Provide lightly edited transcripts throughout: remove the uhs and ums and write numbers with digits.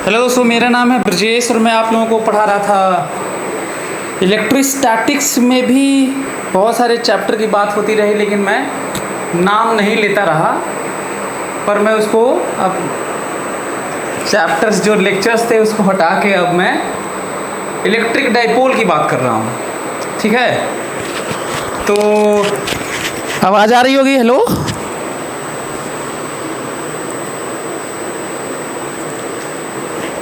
Hello दोस्तों, मेरा नाम है ब्रजेश और मैं आप लोगों को पढ़ा रहा था इलेक्ट्रोस्टैटिक्स में भी बहुत सारे चैप्टर की बात होती रही, लेकिन मैं नाम नहीं लेता रहा। पर मैं उसको अब चैप्टर्स जो लेक्चर्स थे उसको हटा के अब मैं इलेक्ट्रिक डाइपोल की बात कर रहा हूँ। ठीक है, तो आवाज़ आ रही होगी। हेलो,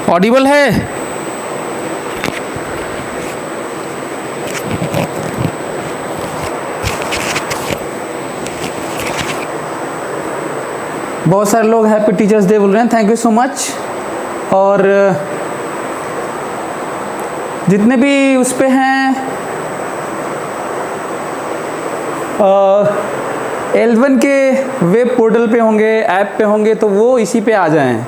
ऑडिबल है? बहुत सारे लोग हैप्पी टीचर्स डे बोल रहे हैं, थैंक यू सो मच। और जितने भी उस पे हैं L1 के वेब पोर्टल पे होंगे, ऐप पे होंगे, तो वो इसी पे आ जाएं।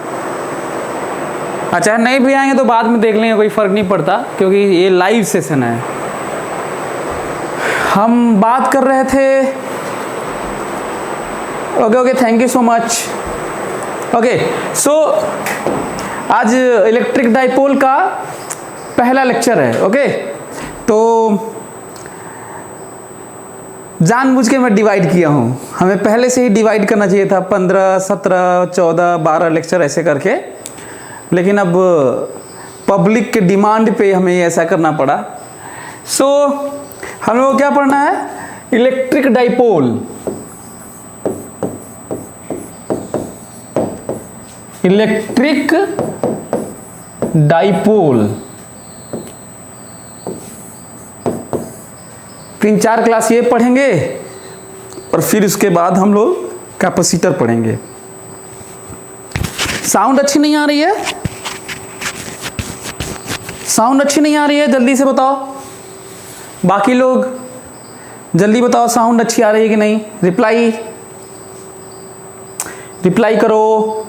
अच्छा, नहीं भी आएंगे तो बाद में देख लेंगे, कोई फ़र्क नहीं पड़ता, क्योंकि ये लाइव सेशन है। हम बात कर रहे थे, okay, thank you so much. Okay, so आज इलेक्ट्रिक डाइपोल का पहला लेक्चर है। ओके, तो जानबूझ के मैं डिवाइड किया हूँ, हमें पहले से ही डिवाइड करना चाहिए था 15, 17, 14, 12 लेक्चर ऐसे करके, लेकिन अब पब्लिक के डिमांड पे हमें ऐसा करना पड़ा। सो हम लोग को क्या पढ़ना है? Electric dipole. Electric dipole 3-4 class ये पढ़ेंगे और फिर उसके बाद हम लोग कैपेसिटर पढ़ेंगे। साउंड अच्छी नहीं आ रही है? साउंड अच्छी नहीं आ रही है? जल्दी से बताओ, बाकी लोग जल्दी बताओ, साउंड अच्छी आ रही है कि नहीं? रिप्लाई करो।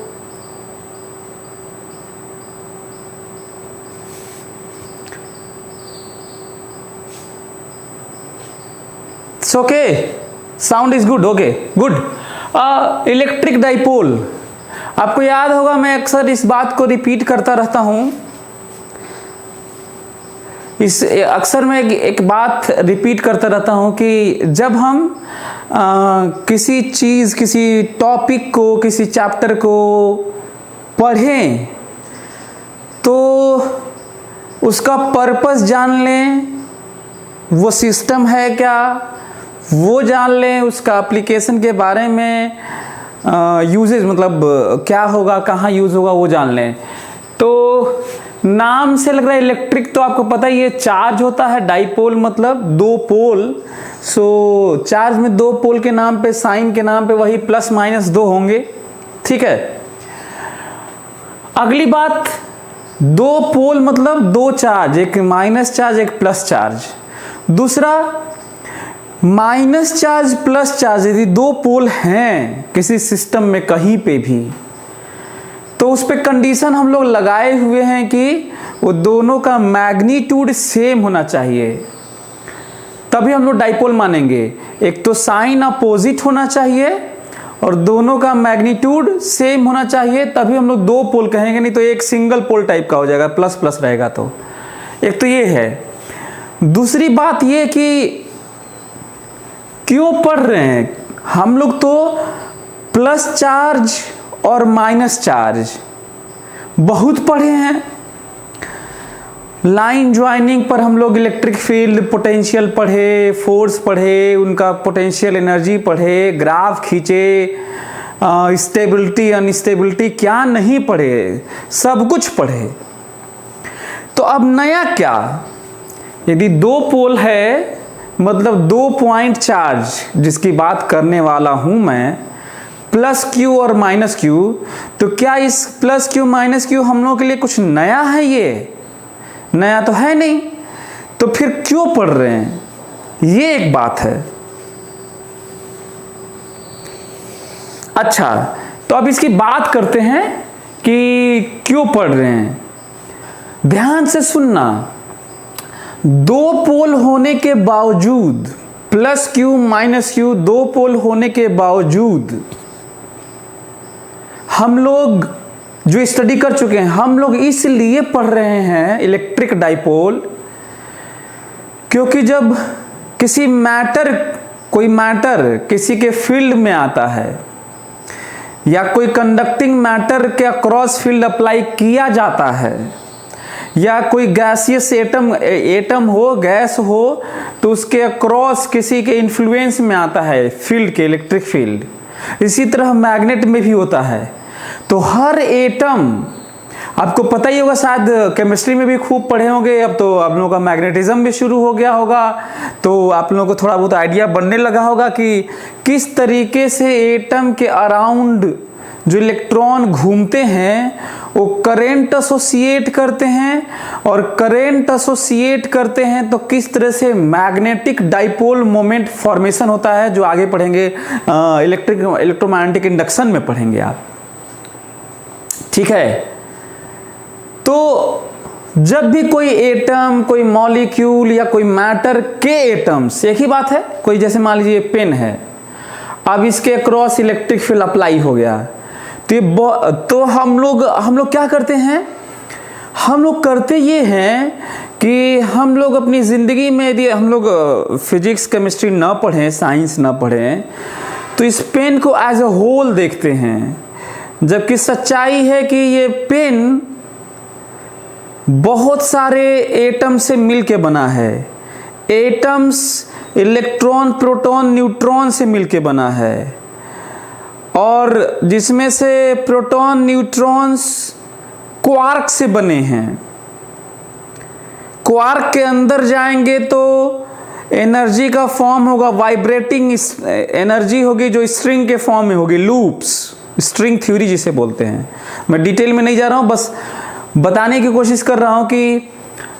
Okay, sound is good. Okay, good. Electric dipole, आपको याद होगा मैं अक्सर इस बात को रिपीट करता रहता हूं। अक्सर मैं एक बात रिपीट करता रहता हूं कि जब हम किसी चीज़, किसी टॉपिक को, किसी चैप्टर को पढ़ें तो उसका पर्पस जान लें, वो सिस्टम है क्या वो जान लें, उसका एप्लीकेशन के बारे में, यूजेज मतलब क्या होगा, कहाँ यूज़ होगा वो जान लें। तो नाम से लग रहा है इलेक्ट्रिक, तो आपको पता ही है चार्ज होता है, डाइपोल मतलब 2 पोल। सो चार्ज में 2 पोल के नाम पे, साइन के नाम पे वही +-2 होंगे। ठीक है, अगली बात, 2 पोल मतलब 2 चार्ज, एक माइनस चार्ज, एक प्लस चार्ज। दूसरा, माइनस चार्ज प्लस चार्ज यदि 2 पोल हैं किसी सिस्टम में कहीं पे भी, तो उस पे कंडीशन हम लोग लगाए हुए हैं कि वो दोनों का मैग्नीट्यूड सेम होना चाहिए, तभी हम लोग डाइपोल मानेंगे। एक तो साइन अपोजिट होना चाहिए और दोनों का मैग्नीट्यूड सेम होना चाहिए, तभी हम लोग 2 पोल कहेंगे, नहीं तो एक सिंगल पोल टाइप का हो जाएगा, प्लस प्लस रहेगा। तो एक तो ये है। दूसरी बात ये कि क्यों पढ़ रहे हैं हम लोग, तो प्लस चार्ज और माइनस चार्ज बहुत पढ़े हैं। लाइन ज्वाइनिंग पर हम लोग इलेक्ट्रिक फील्ड पोटेंशियल पढ़े, फोर्स पढ़े, उनका पोटेंशियल एनर्जी पढ़े, ग्राफ खींचे, स्टेबिलिटी अनस्टेबिलिटी क्या नहीं पढ़े, सब कुछ पढ़े। तो अब नया क्या? यदि 2 पोल है मतलब 2 पॉइंट चार्ज जिसकी बात करने वाला हूं मैं, प्लस क्यू और माइनस क्यू, तो क्या इस प्लस क्यू माइनस क्यू हम लोगों के लिए कुछ नया है? ये नया तो है नहीं, तो फिर क्यों पढ़ रहे हैं? ये एक बात है। अच्छा, तो अब इसकी बात करते हैं कि क्यों पढ़ रहे हैं। ध्यान से सुनना, 2 पोल होने के बावजूद, प्लस क्यू माइनस क्यू 2 पोल होने के बावजूद हम लोग जो स्टडी कर चुके हैं। हम लोग इसलिए पढ़ रहे हैं इलेक्ट्रिक डाइपोल, क्योंकि जब कोई मैटर किसी के फील्ड में आता है या कोई कंडक्टिंग मैटर के अक्रॉस फील्ड अप्लाई किया जाता है, या कोई गैसियस एटम हो, गैस हो, तो उसके अक्रॉस किसी के इन्फ्लुएंस में आता है फील्ड के, इलेक्ट्रिक फील्ड। इसी तरह मैग्नेट में भी होता है। तो हर एटम, आपको पता ही होगा, शायद केमिस्ट्री में भी खूब पढ़े होंगे, अब तो आप लोगों का मैग्नेटिज्म भी शुरू हो गया होगा, तो आप लोगों को थोड़ा बहुत आइडिया बनने लगा होगा कि किस तरीके से एटम के अराउंड जो इलेक्ट्रॉन घूमते हैं वो करंट एसोसिएट करते हैं, और करंट एसोसिएट करते हैं तो किस तरह से मैग्नेटिक डाइपोल मोमेंट फॉर्मेशन होता है, जो आगे पढ़ेंगे इलेक्ट्रोमैग्नेटिक इंडक्शन में पढ़ेंगे आप। ठीक है, तो जब भी कोई एटम, कोई मॉलिक्यूल या कोई मैटर के एटम्स, एक ही बात है, कोई जैसे मान लीजिए पेन है, अब इसके क्रॉस इलेक्ट्रिक फील्ड अप्लाई हो गया, तो हम लोग क्या करते हैं, हम लोग करते ये हैं कि हम लोग अपनी ज़िंदगी में यदि हम लोग फिजिक्स केमिस्ट्री ना पढ़ें, साइंस ना पढ़ें, तो इस पेन को एज अ होल देखते हैं, जबकि सच्चाई है कि ये पेन बहुत सारे एटम से मिलके बना है। एटम्स इलेक्ट्रॉन, प्रोटॉन, न्यूट्रॉन से मिलके बना है, और जिसमें से प्रोटॉन, न्यूट्रॉन्स क्वार्क से बने हैं। क्वार्क के अंदर जाएंगे तो एनर्जी का फॉर्म होगा, वाइब्रेटिंग एनर्जी होगी, जो स्ट्रिंग के फॉर्म में होगी, लूप्स, स्ट्रिंग थ्योरी जिसे बोलते हैं। मैं डिटेल में नहीं जा रहा हूँ, बस बताने की कोशिश कर रहा हूँ कि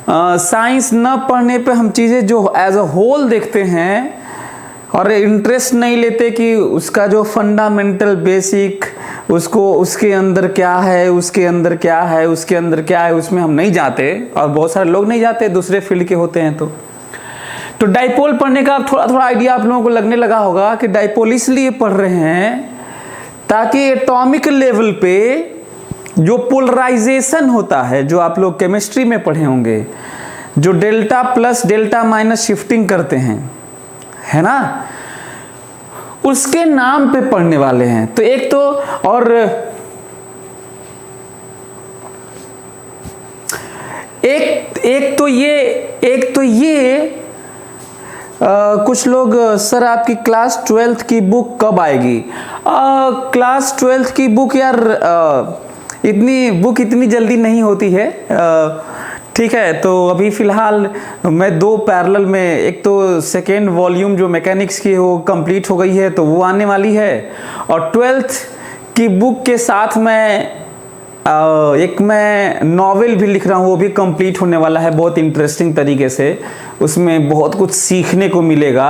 साइंस न पढ़ने पे हम चीज़ें जो एज अ होल देखते हैं और इंटरेस्ट नहीं लेते कि उसका जो फंडामेंटल बेसिक, उसको उसके अंदर क्या है, उसके अंदर क्या है, उसके अंदर क्या है, उसमें हम नहीं जाते, और बहुत सारे लोग नहीं जाते, दूसरे फील्ड के होते हैं। तो डाइपोल पढ़ने का थोड़ा थोड़ा आइडिया आप लोगों को लगने लगा होगा कि डाइपोल इसलिए पढ़ रहे हैं ताकि एटॉमिक लेवल पे जो पोलराइजेशन होता है, जो आप लोग केमिस्ट्री में पढ़े होंगे, जो delta plus delta minus shifting करते हैं, है ना, उसके नाम पे पढ़ने वाले हैं। तो एक तो और एक तो ये कुछ लोग, सर आपकी क्लास 12th की बुक कब आएगी? क्लास 12th की बुक यार इतनी जल्दी नहीं होती है। ठीक है, तो अभी फ़िलहाल मैं 2 पैरेलल में, एक तो सेकेंड वॉल्यूम जो मैकेनिक्स की वो कंप्लीट हो गई है, तो वो आने वाली है, और 12th की बुक के साथ मैं नॉवेल भी लिख रहा हूँ, वो भी कंप्लीट होने वाला है बहुत इंटरेस्टिंग तरीके से। उसमें बहुत कुछ सीखने को मिलेगा।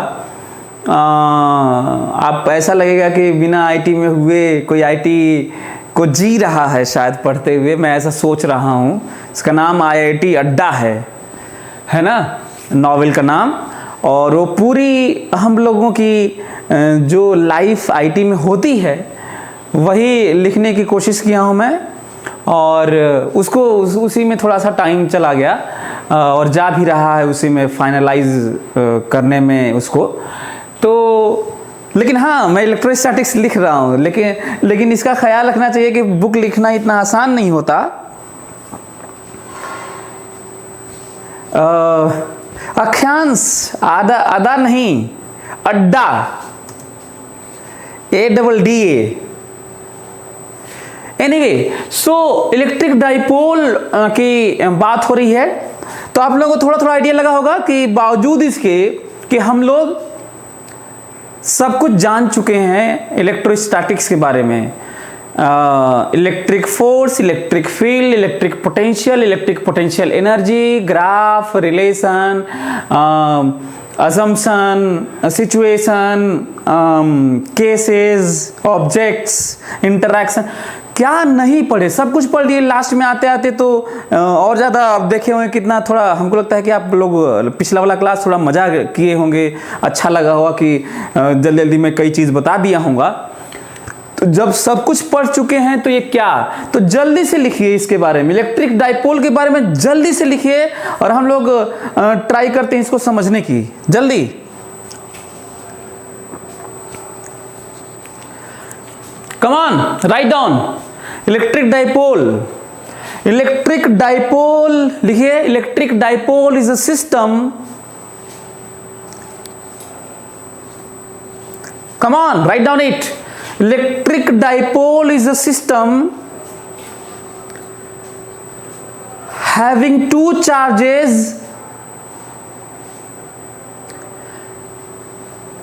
आप ऐसा लगेगा कि बिना आईटी में हुए कोई आईटी को जी रहा है शायद पढ़ते हुए, मैं ऐसा सोच रहा हूँ। इसका नाम आईआईटी अड्डा है ना, नॉवेल का नाम, और वो पूरी हम लोगों की जो लाइफ आईटी में होती है वही लिखने की कोशिश किया हूँ मैं, और उसको उसी में थोड़ा सा टाइम चला गया, और जा भी रहा है उसी में फाइनलाइज करने में उसको। तो लेकिन हाँ, मैं इलेक्ट्रोस्टैटिक्स लिख रहा हूँ, लेकिन इसका ख्याल रखना चाहिए कि बुक लिखना इतना आसान नहीं होता। अक्षांश, आदा नहीं, अड्डा, ADDA। Anyway, so electric dipole की बात हो रही है, तो आप लोगों को थोड़ा थोड़ा आइडिया लगा होगा कि बावजूद इसके कि हम लोग सब कुछ जान चुके हैं इलेक्ट्रोस्टैटिक्स के बारे में, electric force, electric field, electric potential energy, graph, relation, assumption, situation, cases, objects, interaction, क्या नहीं पढ़े, सब कुछ पढ़ लिए। लास्ट में आते आते तो और ज़्यादा आप देखे होंगे कितना, थोड़ा हमको लगता है कि आप लोग पिछला वाला क्लास थोड़ा मजा किए होंगे, अच्छा लगा होगा कि जल्दी जल्दी मैं कई चीज़ बता दिया होगा। तो जब सब कुछ पढ़ चुके हैं तो ये क्या, तो जल्दी से लिखिए इसके बारे में, इलेक्ट्रिक डाइपोल के बारे में जल्दी से लिखिए और हम लोग ट्राई करते हैं इसको समझने की। जल्दी come on, write down electric dipole. Electric dipole लिखिए, electric dipole is a system, come on, write down it. Electric dipole is a system having two charges.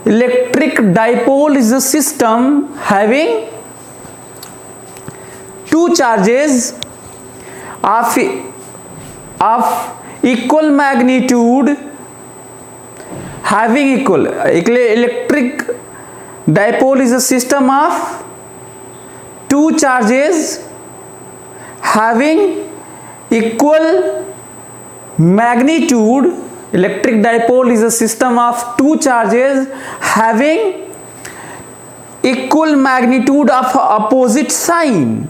Electric dipole is a system having two charges of equal magnitude, having equal. Electric dipole is a system of two charges having equal magnitude. Electric dipole is a system of two charges having equal magnitude of opposite sign.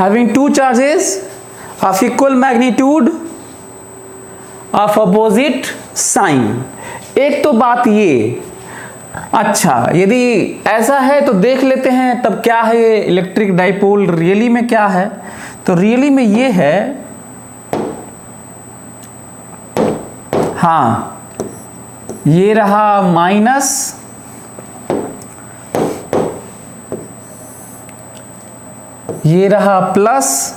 Having two charges of equal magnitude of opposite sign. एक तो बात ये, अच्छा यदि ऐसा है तो देख लेते हैं तब क्या है ये इलेक्ट्रिक डाइपोल रियली में क्या है। तो रियली में ये है, हाँ ये रहा माइनस, ये रहा प्लस,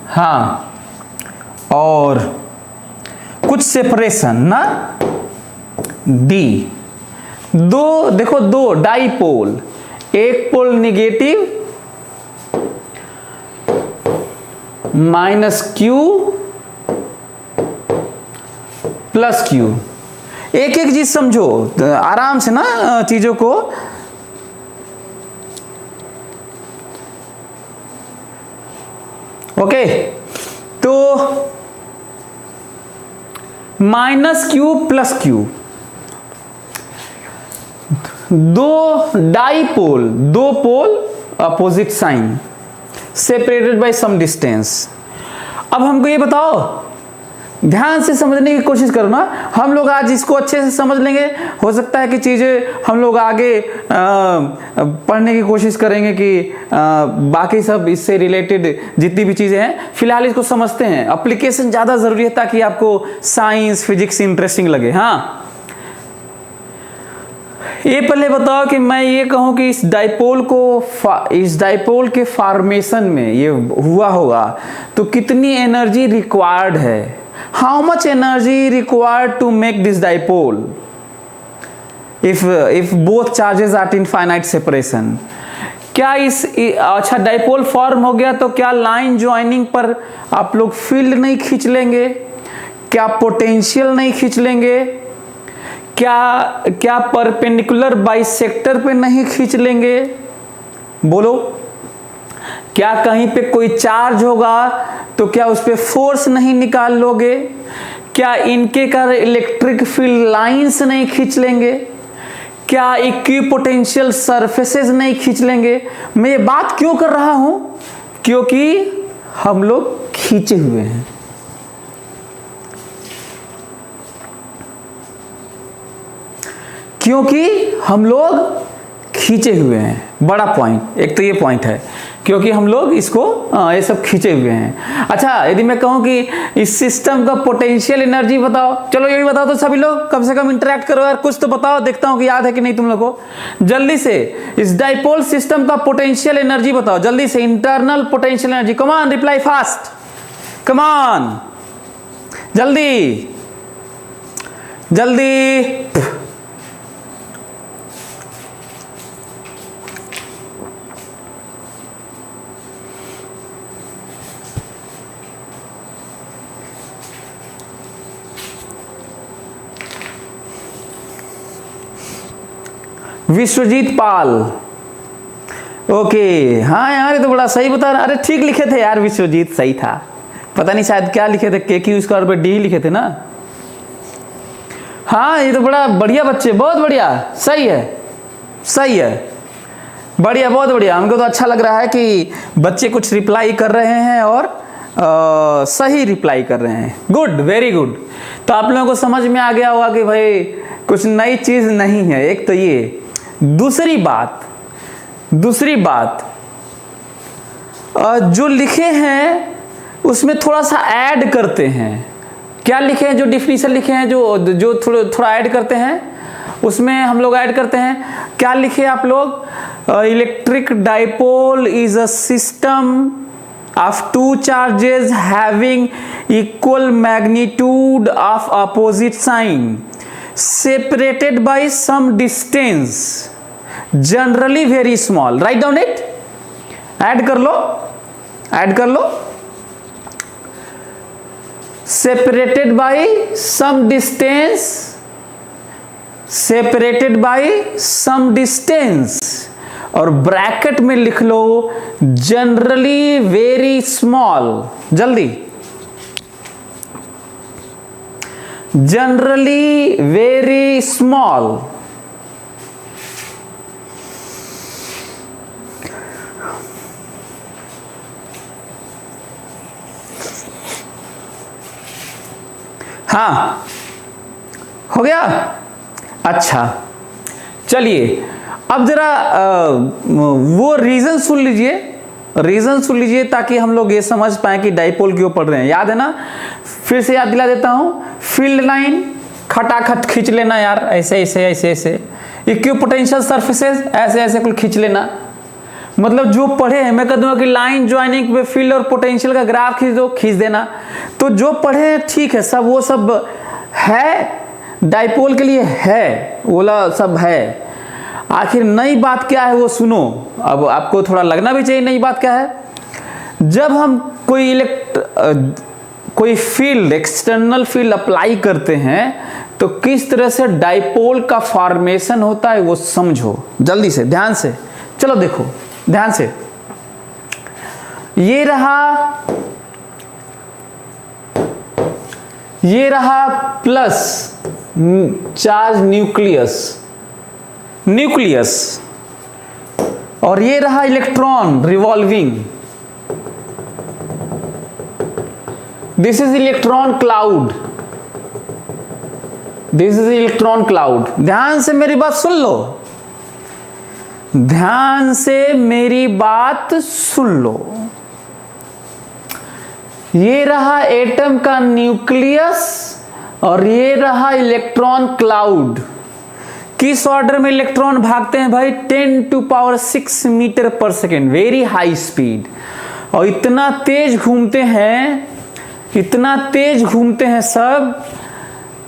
हाँ और कुछ सेपरेशन ना, डी। दो देखो, दो डाइपोल, एक pole negative minus Q plus Q. एक एक चीज समझो आराम से ना चीजों को। ओके तो माइनस क्यू प्लस क्यू, दो डाइपोल, दो pole opposite sign separated by some distance. अब हमको ये बताओ, ध्यान से समझने की कोशिश करो ना, हम लोग आज इसको अच्छे से समझ लेंगे। हो सकता है कि चीज़ें हम लोग आगे पढ़ने की कोशिश करेंगे कि बाकी सब इससे रिलेटेड जितनी भी चीज़ें हैं, फिलहाल इसको समझते हैं। एप्लीकेशन ज़्यादा ज़रूरी है ताकि आपको साइंस फिजिक्स इंटरेस्टिंग लगे। हाँ ये पहले बताओ कि मैं ये कहूँ कि इस डाइपोल के फॉर्मेशन में ये हुआ होगा तो कितनी एनर्जी रिक्वायर्ड है। How much energy required to make this dipole if both charges are in finite separation? क्या इस अच्छा डाइपोल फॉर्म हो गया तो क्या लाइन ज्वाइनिंग पर आप लोग फील्ड नहीं खींच लेंगे? क्या पोटेंशियल नहीं खींच लेंगे? क्या परपेंडिकुलर बाइसेक्टर पे नहीं खींच लेंगे? बोलो, क्या कहीं पे कोई चार्ज होगा तो क्या उस पे फोर्स नहीं निकाल लोगे? क्या इनके का इलेक्ट्रिक फील्ड लाइंस नहीं खींच लेंगे? क्या इक्विपोटेंशियल सरफेसेस नहीं खींच लेंगे? मैं ये बात क्यों कर रहा हूं? क्योंकि हम लोग खींचे हुए हैं। क्योंकि हम लोग खींचे हुए हैं। बड़ा पॉइंट, एक तो ये पॉइंट है क्योंकि हम लोग इसको ये सब खींचे हुए हैं। अच्छा यदि मैं कहूं कि इस सिस्टम का पोटेंशियल एनर्जी बताओ, चलो ये भी बताओ तो सभी लोग कम से कम इंटरेक्ट करो यार, कुछ तो बताओ, देखता हूं कि याद है कि नहीं तुम लोग को। जल्दी से इस डाइपोल सिस्टम का पोटेंशियल एनर्जी बताओ, जल्दी से internal potential energy. Come on, reply fast, come on, जल्दी जल्दी। विश्वजीत पाल, ओके हाँ यार ये तो बड़ा सही बता रहा। अरे ठीक लिखे थे यार विश्वजीत, सही था, पता नहीं शायद क्या लिखे थे, के क्यू स्क्वायर पे डी लिखे थे ना। हाँ ये तो बड़ा बढ़िया बच्चे, बहुत बढ़िया, सही है सही है, बढ़िया बहुत बढ़िया। हमको तो अच्छा लग रहा है कि बच्चे कुछ रिप्लाई कर रहे हैं और सही रिप्लाई कर रहे हैं। Good, very good. तो आप लोगों को समझ में आ गया होगा कि भाई कुछ नई चीज नहीं है। एक तो ये, दूसरी बात जो लिखे हैं उसमें थोड़ा सा ऐड करते हैं। क्या लिखे हैं, जो डिफिनीशन लिखे हैं, जो थोड़ा ऐड करते हैं, उसमें हम लोग ऐड करते हैं। क्या लिखे आप लोग? Electric dipole is a system of two charges having equal magnitude of opposite sign separated by some distance, generally very small. Write down it. Add कर लो। separated by some distance और ब्रैकेट में लिख लो जनरली वेरी स्मॉल। जल्दी, generally very small. हाँ हो गया। अच्छा चलिए अब जरा वो रीजन सुन लीजिए ताकि हम लोग ये समझ पाए कि डाइपोल क्यों पढ़ रहे हैं। याद है ना? फिर से याद दिला देता हूं। फील्ड लाइन खटाखट खींच लेना यार, ऐसे। इक्विपोटेंशियल सरफेसेस ऐसे कुल खींच लेना। मतलब जो पढ़े हैं, मैं कह दूंगा कि लाइन ज्वाइनिंग पे फील्ड और पोटेंशियल का ग्राफ खींच देना। तो जो पढ़े हैं ठीक है, सब वो सब है डाइपोल के लिए है, वो सब है। आखिर नई बात क्या है वो सुनो। अब आपको थोड़ा लगना भी चाहिए नई बात क्या है। जब हम कोई फील्ड, एक्सटर्नल फील्ड अप्लाई करते हैं तो किस तरह से डाइपोल का फॉर्मेशन होता है वो समझो जल्दी से, ध्यान से। चलो देखो ध्यान से। ये रहा प्लस चार्ज न्यूक्लियस और ये रहा electron revolving. This is electron cloud. ध्यान से मेरी बात सुन लो। ये रहा एटम का न्यूक्लियस और ये रहा इलेक्ट्रॉन क्लाउड। किस ऑर्डर में इलेक्ट्रॉन भागते हैं भाई? 10⁶ मीटर पर सेकेंड, वेरी हाई स्पीड। और इतना तेज घूमते हैं सब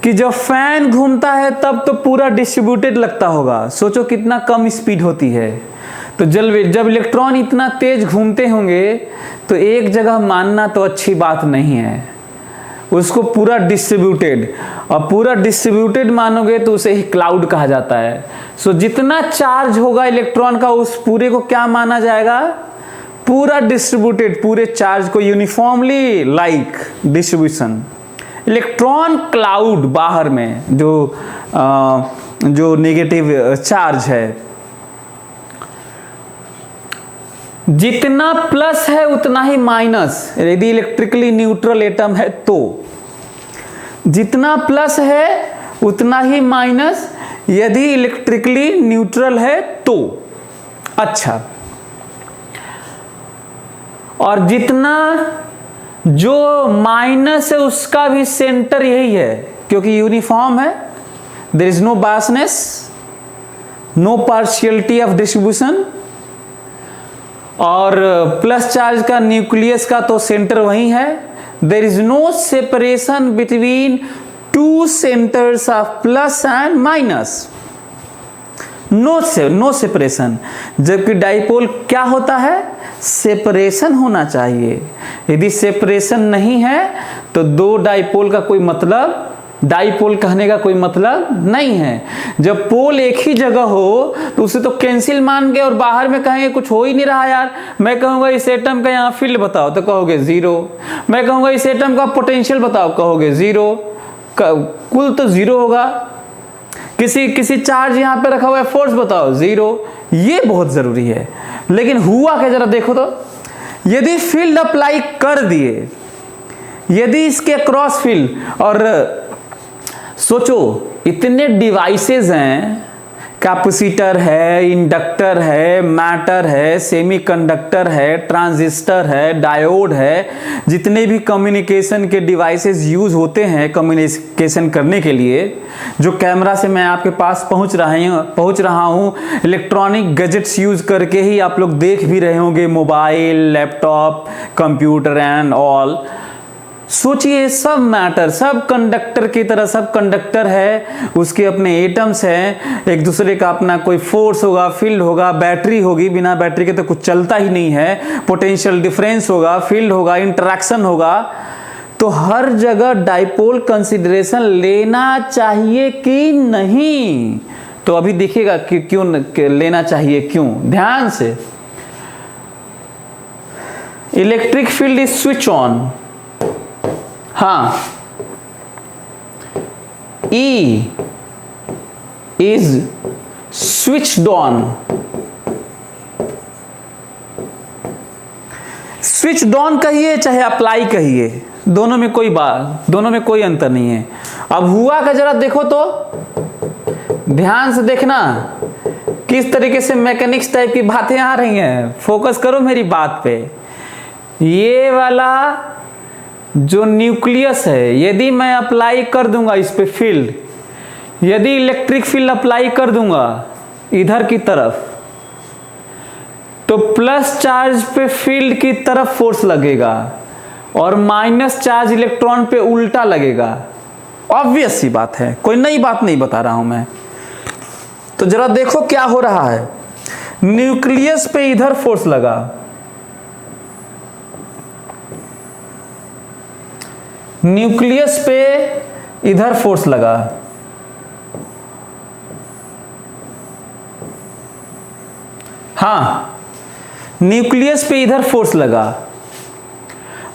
कि जब फैन घूमता है तब तो पूरा डिस्ट्रीब्यूटेड लगता होगा। सोचो कितना कम स्पीड होती है। तो जब इलेक्ट्रॉन इतना तेज घूमते होंगे तो एक जगह मानना तो अच्छी बात नहीं है, उसको पूरा डिस्ट्रीब्यूटेड, और पूरा डिस्ट्रीब्यूटेड मानोगे तो उसे ही क्लाउड कहा जाता है। सो जितना चार्ज होगा इलेक्ट्रॉन का उस पूरे को क्या माना जाएगा? पूरा डिस्ट्रीब्यूटेड, पूरे चार्ज को uniformly like distribution. Electron cloud बाहर में जो नेगेटिव चार्ज है, जितना प्लस है उतना ही माइनस। यदि इलेक्ट्रिकली न्यूट्रल एटम है तो जितना प्लस है उतना ही माइनस, यदि इलेक्ट्रिकली न्यूट्रल है तो। अच्छा, और जितना जो माइनस है उसका भी सेंटर यही है, क्योंकि यूनिफॉर्म है। There is no biasness, no partiality of distribution. और प्लस चार्ज का न्यूक्लियस का तो सेंटर वही है। There is no separation between two centres of plus and minus, no separation. जबकि डाइपोल क्या होता है? सेपरेशन होना चाहिए। यदि सेपरेशन नहीं है तो दो डाइपोल का कोई मतलब डाइपोल कहने का कोई मतलब नहीं है। जब पोल एक ही जगह हो तो उसे तो कैंसिल मान के और बाहर में कहेंगे कुछ हो ही नहीं रहा यार। मैं कहूँगा इस एटम का यहाँ फील्ड बताओ तो कहोगे जीरो। मैं कहूँगा इस एटम का पोटेंशियल बताओ, कहोगे जीरो। कुल तो जीरो होगा। किसी चार्ज यहाँ पे रखा हुआ है, फोर्स बताओ, जीरो। ये बहुत जरूरी है। लेकिन हुआ क्या जरा देखो तो, यदि फील्ड अप्लाई कर दिए, यदि इसके क्रॉस फील्ड, और सोचो इतने डिवाइसेस हैं, कैपेसिटर है, इंडक्टर है, मैटर है, सेमीकंडक्टर है, ट्रांजिस्टर है, डायोड है, जितने भी कम्युनिकेशन के डिवाइसेस यूज होते हैं कम्युनिकेशन करने के लिए, जो कैमरा से मैं आपके पास पहुंच रहा हूं, इलेक्ट्रॉनिक गैजेट्स यूज करके ही आप लोग देख भी रहे होंगे, mobile, laptop, computer and all. सोचिए सब मैटर, सब कंडक्टर की तरह, सब कंडक्टर है, उसके अपने एटम्स हैं, एक दूसरे का अपना कोई फोर्स होगा, फील्ड होगा, बैटरी होगी, बिना बैटरी के तो कुछ चलता ही नहीं है, पोटेंशियल डिफरेंस होगा, फील्ड होगा, इंटरैक्शन होगा। तो हर जगह डाइपोल कंसिडरेशन लेना चाहिए कि नहीं? तो अभी देखिएगा कि क्यों लेना चाहिए, क्यों, ध्यान से। Electric field is switch on, हाँ, E is switched on। Switch on कहिए चाहे अप्लाई कहिए, दोनों में कोई अंतर नहीं है। अब हुआ का जरा देखो तो, ध्यान से देखना किस तरीके से मैकेनिक्स टाइप की बातें आ रही हैं। फोकस करो मेरी बात पे। ये वाला जो न्यूक्लियस है, यदि मैं अप्लाई कर दूंगा इस पे फील्ड, यदि इलेक्ट्रिक फील्ड अप्लाई कर दूंगा इधर की तरफ, तो प्लस चार्ज पे फील्ड की तरफ फोर्स लगेगा और माइनस चार्ज इलेक्ट्रॉन पे उल्टा लगेगा। ऑब्वियस सी बात है, कोई नई बात नहीं बता रहा हूं मैं। तो जरा देखो क्या हो रहा है। न्यूक्लियस पे इधर फोर्स लगा, न्यूक्लियस पे इधर फोर्स लगा, हाँ, न्यूक्लियस पे इधर फोर्स लगा।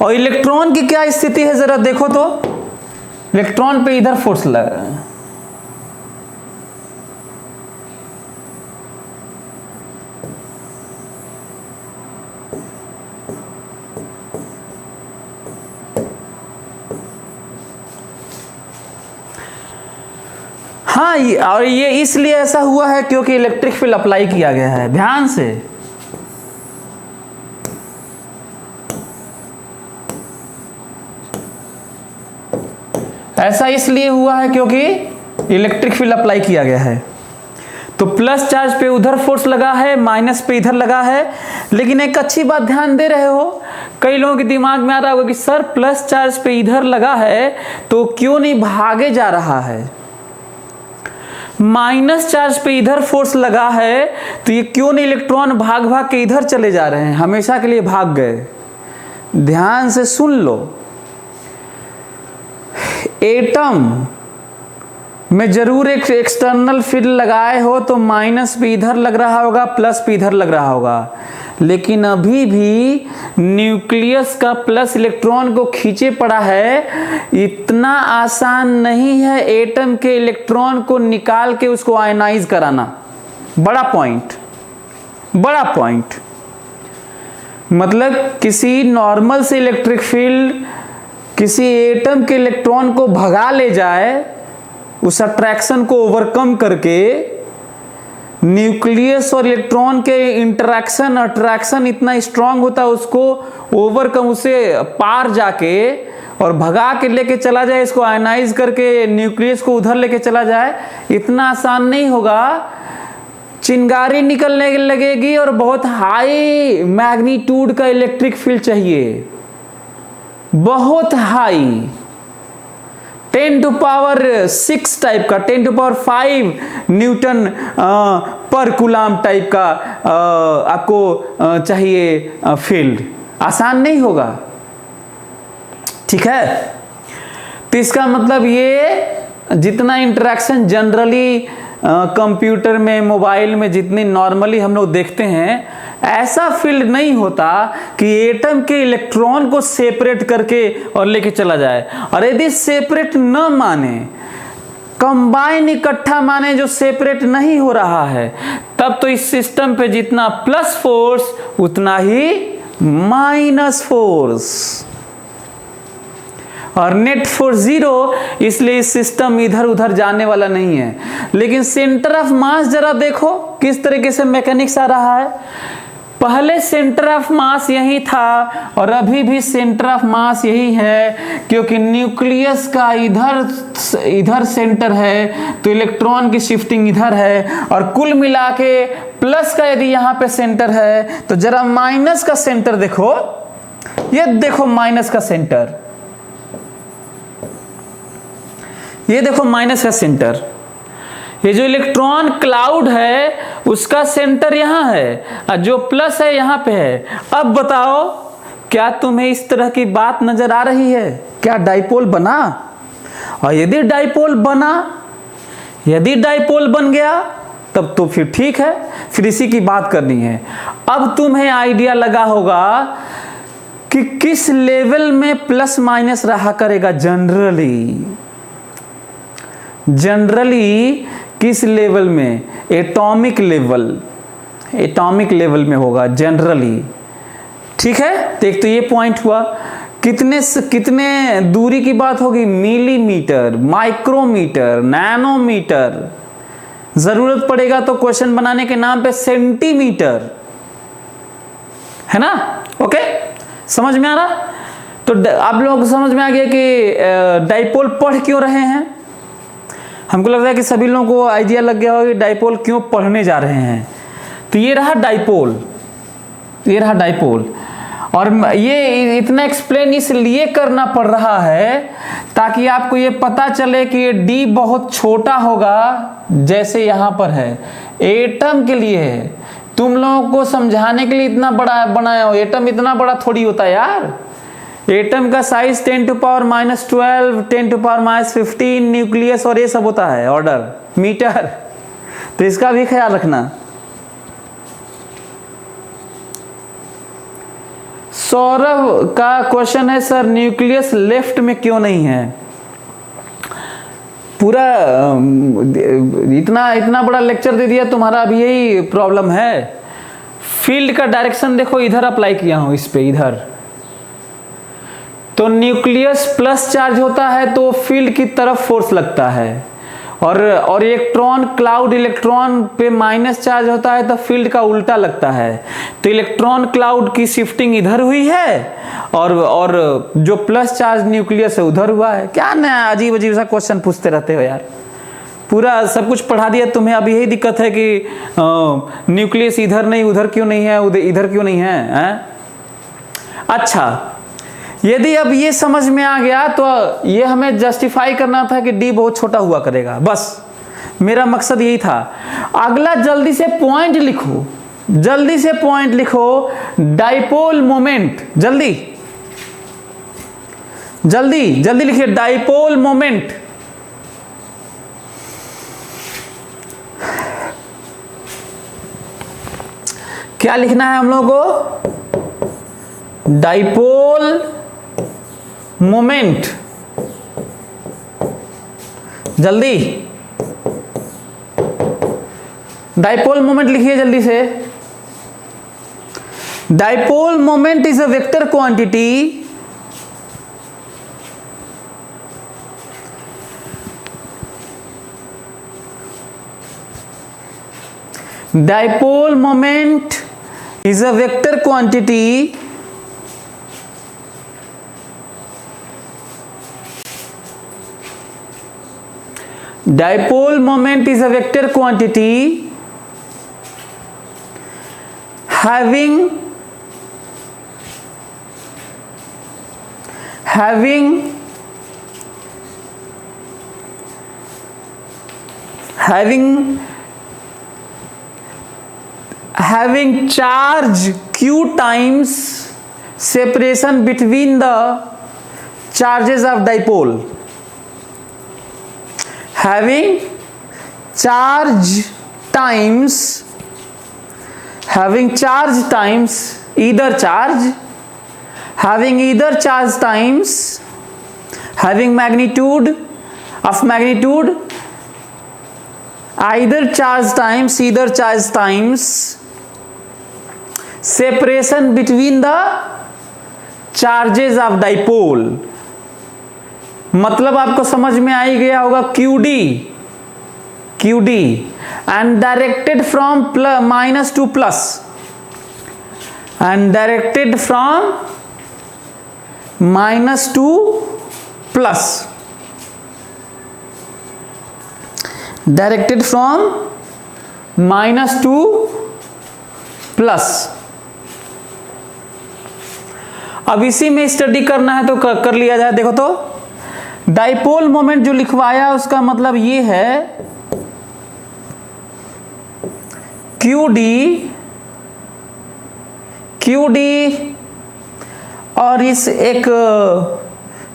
और इलेक्ट्रॉन की क्या स्थिति है जरा देखो तो, इलेक्ट्रॉन पे इधर फोर्स लगा, हाँ, और ये इसलिए ऐसा हुआ है क्योंकि इलेक्ट्रिक फील्ड अप्लाई किया गया है। ध्यान से, ऐसा इसलिए हुआ है क्योंकि इलेक्ट्रिक फील्ड अप्लाई किया गया है। तो प्लस चार्ज पे उधर फोर्स लगा है, माइनस पे इधर लगा है। लेकिन एक अच्छी बात ध्यान दे रहे हो, कई लोगों के दिमाग में आ रहा होगा कि सर प्लस चार्ज पे इधर लगा है तो क्यों नहीं भागे जा रहा है, माइनस चार्ज पे इधर फोर्स लगा है तो ये क्यों नहीं इलेक्ट्रॉन भाग भाग के इधर चले जा रहे हैं, हमेशा के लिए भाग गए। ध्यान से सुन लो, एटम में जरूर एक एक्सटर्नल फील्ड लगाए हो तो माइनस भी इधर लग रहा होगा, प्लस भी इधर लग रहा होगा, लेकिन अभी भी न्यूक्लियस का प्लस इलेक्ट्रॉन को खींचे पड़ा है। इतना आसान नहीं है एटम के इलेक्ट्रॉन को निकाल के उसको आयनाइज कराना। बड़ा पॉइंट, बड़ा पॉइंट। मतलब किसी नॉर्मल से इलेक्ट्रिक फील्ड किसी एटम के इलेक्ट्रॉन को भगा ले जाए, उस अट्रैक्शन को ओवरकम करके, न्यूक्लियस और इलेक्ट्रॉन के इंटरैक्शन अट्रैक्शन इतना स्ट्रांग होता है, उसको ओवरकम, उसे पार जाके और भगा के लेके चला जाए, इसको आयनाइज करके न्यूक्लियस को उधर लेके चला जाए, इतना आसान नहीं होगा। चिंगारी निकलने लगेगी और बहुत हाई मैग्नीट्यूड का इलेक्ट्रिक फील्ड चाहिए, बहुत हाई, 10⁻⁶ टाइप का, 10⁵ न्यूटन पर कूलाम टाइप का आपको चाहिए फील्ड। आसान नहीं होगा, ठीक है। तो इसका मतलब ये जितना इंटरेक्शन जनरली कंप्यूटर में, मोबाइल में जितनी नॉर्मली हम लोग देखते हैं, ऐसा फील्ड नहीं होता कि एटम के इलेक्ट्रॉन को सेपरेट करके और लेके चला जाए। और यदि सेपरेट न माने, कंबाइन इकट्ठा माने जो सेपरेट नहीं हो रहा है, तब तो इस सिस्टम पे जितना प्लस फोर्स उतना ही माइनस फोर्स, और नेट फोर्स जीरो, इसलिए इस सिस्टम इधर उधर जाने वाला नहीं है। लेकिन सेंटर ऑफ मास जरा देखो किस तरीके से मैकेनिक्स आ रहा है। पहले सेंटर ऑफ मास यही था और अभी भी सेंटर ऑफ मास यही है, क्योंकि न्यूक्लियस का इधर सेंटर है तो इलेक्ट्रॉन की शिफ्टिंग इधर है, और कुल मिला के प्लस का यदि यहाँ पे सेंटर है तो जरा माइनस का सेंटर देखो, ये देखो माइनस का सेंटर, ये देखो माइनस का सेंटर। ये जो इलेक्ट्रॉन क्लाउड है उसका सेंटर यहाँ है और जो प्लस है यहाँ पे है। अब बताओ, क्या तुम्हें इस तरह की बात नजर आ रही है? क्या डाइपोल बना? और यदि डाइपोल बन गया तब तो फिर ठीक है, फिर इसी की बात करनी है। अब तुम्हें आइडिया लगा होगा कि किस लेवल में प्लस माइनस रहा करेगा जनरली किस लेवल में? एटॉमिक लेवल में होगा जनरली। ठीक है, तो एक तो ये पॉइंट हुआ। कितने दूरी की बात होगी? मिलीमीटर, माइक्रोमीटर, नैनोमीटर, जरूरत पड़ेगा तो क्वेश्चन बनाने के नाम पे सेंटीमीटर, है ना? ओके, समझ में आ रहा? तो आप लोगों को समझ में आ गया कि डाइपोल पढ़ क्यों रहे हैं। हमको लगता है कि सभी लोगों को आइडिया लग गया होगा कि डाइपोल क्यों पढ़ने जा रहे हैं। तो ये रहा डाइपोल, और ये इतना एक्सप्लेन इसलिए करना पड़ रहा है ताकि आपको ये पता चले कि ये डी बहुत छोटा होगा, जैसे यहाँ पर है एटम के लिए है। तुम लोगों को समझाने के लिए इतना बड़ा बनाया हो, एटम इतना बड़ा थोड़ी होता है यार। एटम का साइज 10⁻12, 10⁻15 न्यूक्लियस और ये सब होता है ऑर्डर मीटर, तो इसका भी ख्याल रखना। सौरभ का क्वेश्चन है, सर न्यूक्लियस लेफ्ट में क्यों नहीं है? पूरा इतना बड़ा लेक्चर दे दिया, तुम्हारा अभी यही प्रॉब्लम है। फील्ड का डायरेक्शन देखो, इधर अप्लाई किया हूं, इस पे इधर। तो न्यूक्लियस प्लस चार्ज होता है तो फील्ड की तरफ फोर्स लगता है, और इलेक्ट्रॉन क्लाउड इलेक्ट्रॉन पे माइनस चार्ज होता है तो फील्ड का उल्टा लगता है। तो इलेक्ट्रॉन क्लाउड की शिफ्टिंग इधर हुई है और जो प्लस चार्ज न्यूक्लियस है उधर हुआ है। क्या नया अजीब अजीब सा क्वेश्चन पूछते रहते हो यार। पूरा सब कुछ पढ़ा दिया तुम्हें, अब यही दिक्कत है कि न्यूक्लियस इधर नहीं उधर क्यों नहीं है, इधर क्यों नहीं है? अच्छा, यदि अब ये समझ में आ गया तो ये हमें जस्टिफाई करना था कि डी बहुत छोटा हुआ करेगा, बस मेरा मकसद यही था। अगला जल्दी से पॉइंट लिखो, डाइपोल मोमेंट। जल्दी लिखिए, डाइपोल मोमेंट। क्या लिखना है हम लोगों को? Dipole moment. जल्दी डाइपोल मोमेंट लिखिए जल्दी से। Dipole moment is a vector quantity dipole moment is a vector quantity dipole moment is a vector quantity having charge q times separation between the charges of dipole. having charge times either charge, having either charge times, having magnitude of magnitude, either charge times separation between the charges of dipole। मतलब आपको समझ में आ ही गया होगा, QD and directed from minus to plus, and directed from minus to plus, directed from minus to plus। अब इसी में study करना है तो कर लिया जाए। देखो तो डाइपोल मोमेंट जो लिखवाया उसका मतलब ये है QD और इस एक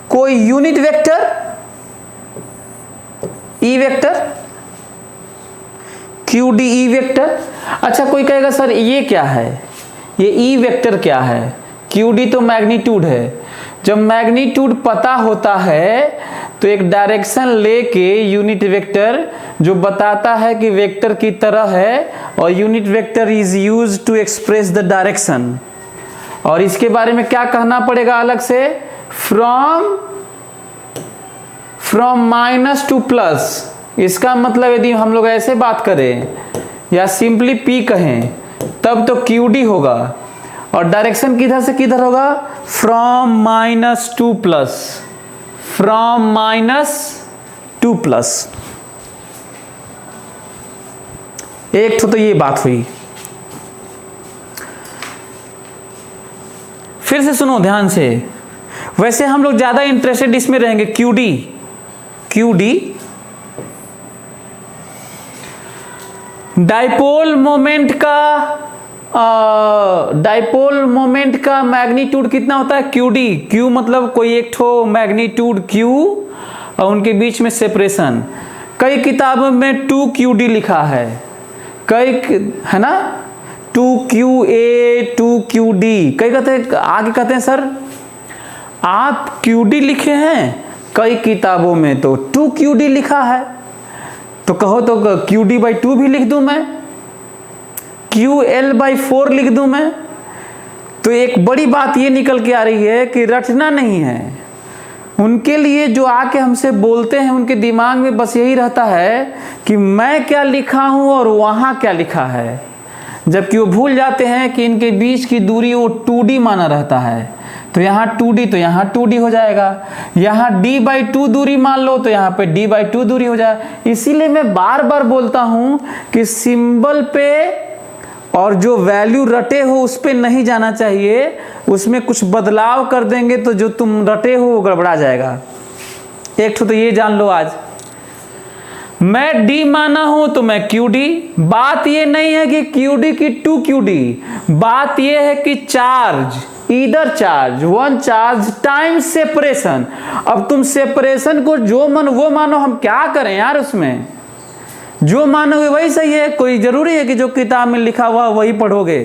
कोई unit vector E vector, QD E vector. अच्छा कोई कहेगा सर ये क्या है, ये E वेक्टर क्या है? QD तो मैग्नीट्यूड है। जब मैग्नीट्यूड पता होता है तो एक डायरेक्शन लेके यूनिट वेक्टर जो बताता है कि वेक्टर की तरह है, और unit vector is used to express the direction. और इसके बारे में क्या कहना पड़ेगा अलग से, फ्रॉम माइनस टू प्लस। इसका मतलब यदि हम लोग ऐसे बात करें या सिंपली P कहें तब तो QD होगा, और डायरेक्शन किधर से किधर होगा, from minus two plus, from minus two plus. एक तो ये बात हुई। फिर से सुनो ध्यान से, वैसे हम लोग ज्यादा इंटरेस्टेड इसमें रहेंगे QD डाइपोल मोमेंट का मैग्नीट्यूड कितना होता है, Q मतलब कोई एक ठो मैग्नीट्यूड Q और उनके बीच में सेपरेशन। कई किताबों में 2QD लिखा है, कई है ना 2QA 2QD। कई आगे कहते हैं सर आप QD लिखे हैं, कई किताबों में तो 2QD लिखा है। तो कहो तो QD/2 भी लिख दूं मैं, QL/4 लिख दूं मैं। तो एक बड़ी बात ये निकल के आ रही है कि रटना नहीं है। उनके लिए जो आके हमसे बोलते हैं उनके दिमाग में बस यही रहता है कि मैं क्या लिखा हूं और वहां क्या लिखा है, जबकि वो भूल जाते हैं कि इनके बीच की दूरी वो 2D माना रहता है। तो यहाँ 2D तो यहाँ 2D हो जाएगा, यहाँ D/2 दूरी मान लो तो यहाँ पे D/2 दूरी हो जाए। इसीलिए मैं बार बार बोलता हूँ कि सिंबल पे और जो वैल्यू रटे हो उस पे नहीं जाना चाहिए, उसमें कुछ बदलाव कर देंगे तो जो तुम रटे हो वो गड़बड़ा जाएगा। एक तो ये जान लो, आज मैं D माना हूं तो मैं QD। बात ये नहीं है कि QD की 2QD, बात ये है कि charge, either charge, one charge time separation. अब तुम सेपरेशन को जो मन वो मानो, हम क्या करें यार, उसमें जो मानोगे वही सही है। कोई जरूरी है कि जो किताब में लिखा हुआ वही पढ़ोगे?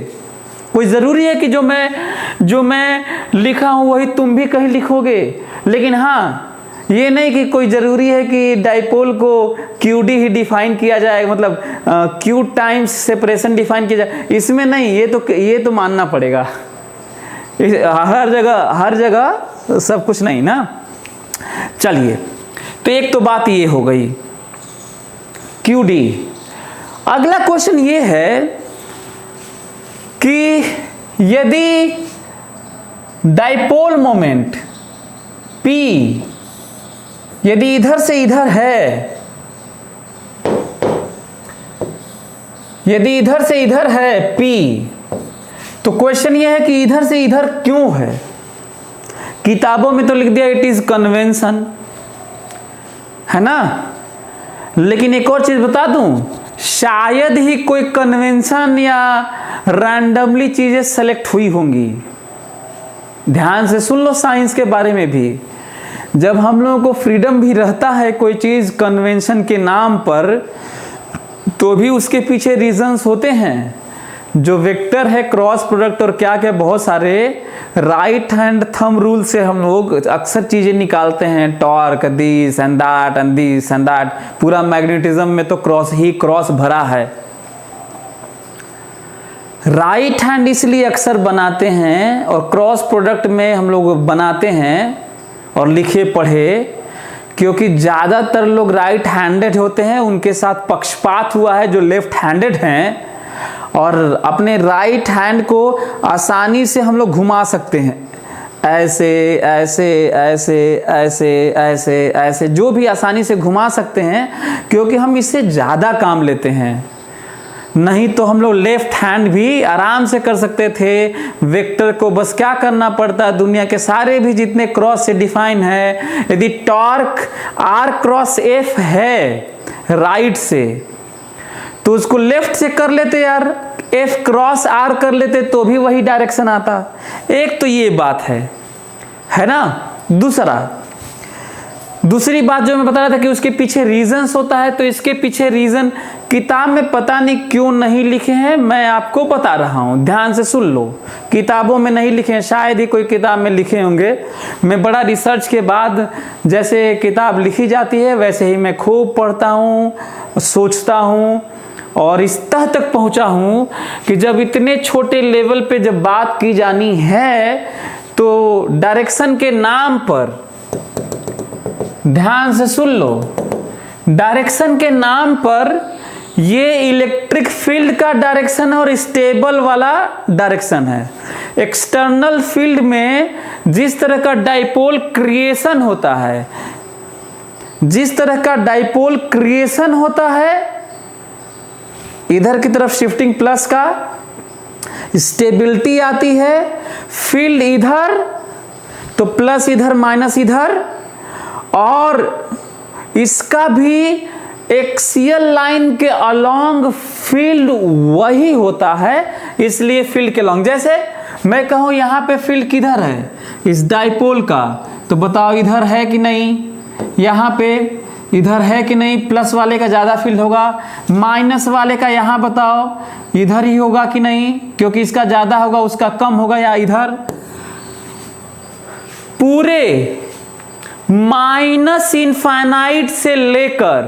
कोई जरूरी है कि जो मैं लिखा हूं वही तुम भी कहीं लिखोगे? लेकिन हाँ, ये नहीं कि कोई जरूरी है कि डाइपोल को QD ही डिफाइन किया जाए, मतलब Q टाइम्स सेपरेशन डिफाइन किया जाए, इसमें नहीं। ये तो मानना पड़ेगा। हर जगह सब कुछ नहीं ना। चलिए, तो एक तो बात ये हो गई QD। अगला क्वेश्चन ये है कि यदि डाइपोल मोमेंट P यदि इधर से इधर है, यदि इधर से इधर है P, तो क्वेश्चन ये है कि इधर से इधर क्यों है। किताबों में तो लिख दिया इट इज कन्वेंशन, है ना। लेकिन एक और चीज बता दूं, शायद ही कोई कन्वेंशन या रैंडमली चीजें सेलेक्ट हुई होंगी। ध्यान से सुन लो, साइंस के बारे में भी जब हम लोगों को फ्रीडम भी रहता है कोई चीज़ कन्वेंशन के नाम पर, तो भी उसके पीछे रीजंस होते हैं। जो वेक्टर है, क्रॉस प्रोडक्ट और क्या क्या बहुत सारे राइट हैंड थंब रूल से हम लोग अक्सर चीज़ें निकालते हैं, torque, this and that and this and that. पूरा मैग्नेटिज्म में तो क्रॉस भरा है। राइट हैंड इसलिए अक्सर बनाते हैं और क्रॉस प्रोडक्ट में हम लोग बनाते हैं और लिखे पढ़े, क्योंकि ज़्यादातर लोग राइट हैंडेड होते हैं, उनके साथ पक्षपात हुआ है जो लेफ्ट हैंडेड हैं, और अपने राइट हैंड को आसानी से हम लोग घुमा सकते हैं, ऐसे ऐसे ऐसे ऐसे ऐसे ऐसे, जो भी आसानी से घुमा सकते हैं, क्योंकि हम इससे ज़्यादा काम लेते हैं। नहीं तो हम लोग लेफ्ट हैंड भी आराम से कर सकते थे। वेक्टर को बस क्या करना पड़ता है, दुनिया के सारे भी जितने क्रॉस से डिफाइन है, यदि टॉर्क R क्रॉस F है राइट से, तो उसको लेफ्ट से कर लेते यार, F क्रॉस R कर लेते तो भी वही डायरेक्शन आता। एक तो ये बात है ना। दूसरी बात जो मैं बता रहा था कि उसके पीछे रीजंस होता है, तो इसके पीछे रीजन किताब में पता नहीं क्यों नहीं लिखे हैं, मैं आपको बता रहा हूँ, ध्यान से सुन लो। किताबों में नहीं लिखे हैं, शायद ही कोई किताब में लिखे होंगे। मैं बड़ा रिसर्च के बाद जैसे किताब लिखी जाती है वैसे ही मैं खूब पढ़ता हूँ, सोचता हूँ, और इस तह तक पहुँचा हूँ कि जब इतने छोटे लेवल पे जब बात की जानी है, तो डायरेक्शन के नाम पर, ध्यान से सुन लो, डायरेक्शन के नाम पर ये इलेक्ट्रिक फील्ड का डायरेक्शन और स्टेबल वाला डायरेक्शन है। एक्सटर्नल फील्ड में जिस तरह का डाइपोल क्रिएशन होता है, जिस तरह का डाइपोल क्रिएशन होता है, इधर की तरफ शिफ्टिंग प्लस का, स्टेबिलिटी आती है, फील्ड इधर तो प्लस इधर माइनस इधर, और इसका भी एक्सियल लाइन के अलोंग फील्ड वही होता है, इसलिए फील्ड के अलोंग। जैसे मैं कहूं यहां पे फील्ड किधर है इस डाइपोल का, तो बताओ इधर है कि नहीं, यहां पे इधर है कि नहीं, प्लस वाले का ज्यादा फील्ड होगा, माइनस वाले का यहां बताओ इधर ही होगा कि नहीं, क्योंकि इसका ज्यादा होगा उसका कम होगा, या इधर। पूरे माइनस इनफाइनाइट से लेकर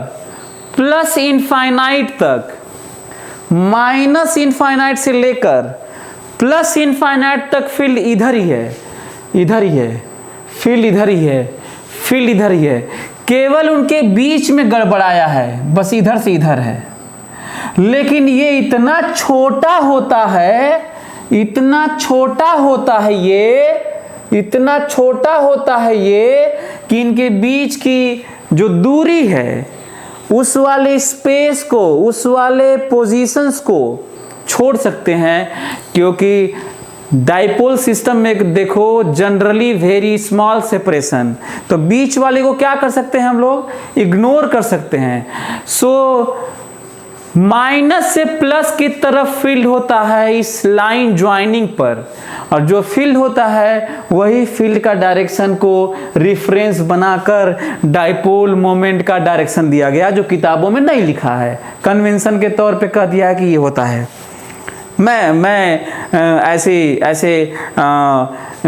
प्लस इनफाइनाइट तक, माइनस इनफाइनाइट से लेकर प्लस इनफाइनाइट तक फील्ड इधर ही है, इधर ही है, फील्ड इधर ही है, फील्ड इधर ही है, केवल उनके बीच में गड़बड़ाया है, बस इधर से इधर है। लेकिन ये इतना छोटा होता है, इतना छोटा होता है ये, इतना छोटा होता है ये, कि इनके बीच की जो दूरी है उस वाले स्पेस को, उस वाले पोजीशंस को छोड़ सकते हैं, क्योंकि डाइपोल सिस्टम में देखो जनरली वेरी स्मॉल सेपरेशन, तो बीच वाले को क्या कर सकते हैं हम लोग, इग्नोर कर सकते हैं। सो माइनस से प्लस की तरफ फील्ड होता है इस लाइन ज्वाइनिंग पर, और जो फील्ड होता है वही फील्ड का डायरेक्शन को रिफरेंस बनाकर डाइपोल मोमेंट का डायरेक्शन दिया गया, जो किताबों में नहीं लिखा है, कन्वेंशन के तौर पे कह दिया है कि ये होता है। मैं ऐसे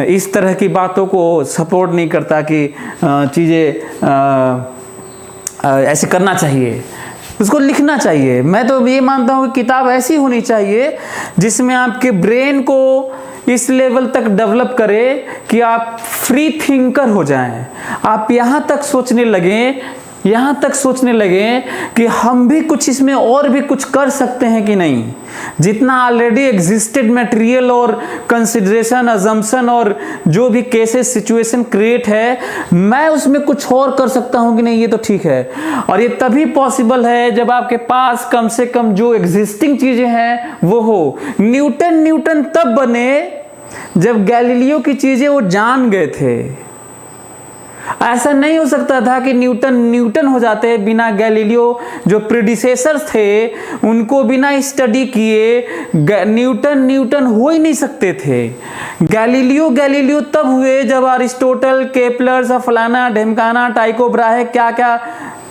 इस तरह की बातों को सपोर्ट नहीं करता कि चीज़ें ऐसे करना चाहिए, उसको लिखना चाहिए। मैं तो ये मानता हूँ कि किताब ऐसी होनी चाहिए जिसमें आपके ब्रेन को इस लेवल तक डेवलप करे कि आप फ्री थिंकर हो जाएं, आप यहाँ तक सोचने लगें कि हम भी कुछ इसमें और भी कुछ कर सकते हैं कि नहीं। जितना ऑलरेडी एग्जिस्टेड मटेरियल और कंसिडरेशन, अजम्पशन और जो भी केसेस सिचुएशन क्रिएट है, मैं उसमें कुछ और कर सकता हूं कि नहीं, ये तो ठीक है। और ये तभी पॉसिबल है जब आपके पास कम से कम जो एग्जिस्टिंग चीजें हैं वो हो। न्यूटन तब बने जब गैलीलियो की चीजें वो जान गए थे। ऐसा नहीं हो सकता था कि न्यूटन हो जाते बिना गैलीलियो जो प्रीडिसेसर्स थे उनको बिना स्टडी किए न्यूटन हो ही नहीं सकते थे। गैलीलियो तब हुए जब अरिस्टोटल, केपलर्स, फलाना ढिमकाना, टाइको ब्राहे, क्या क्या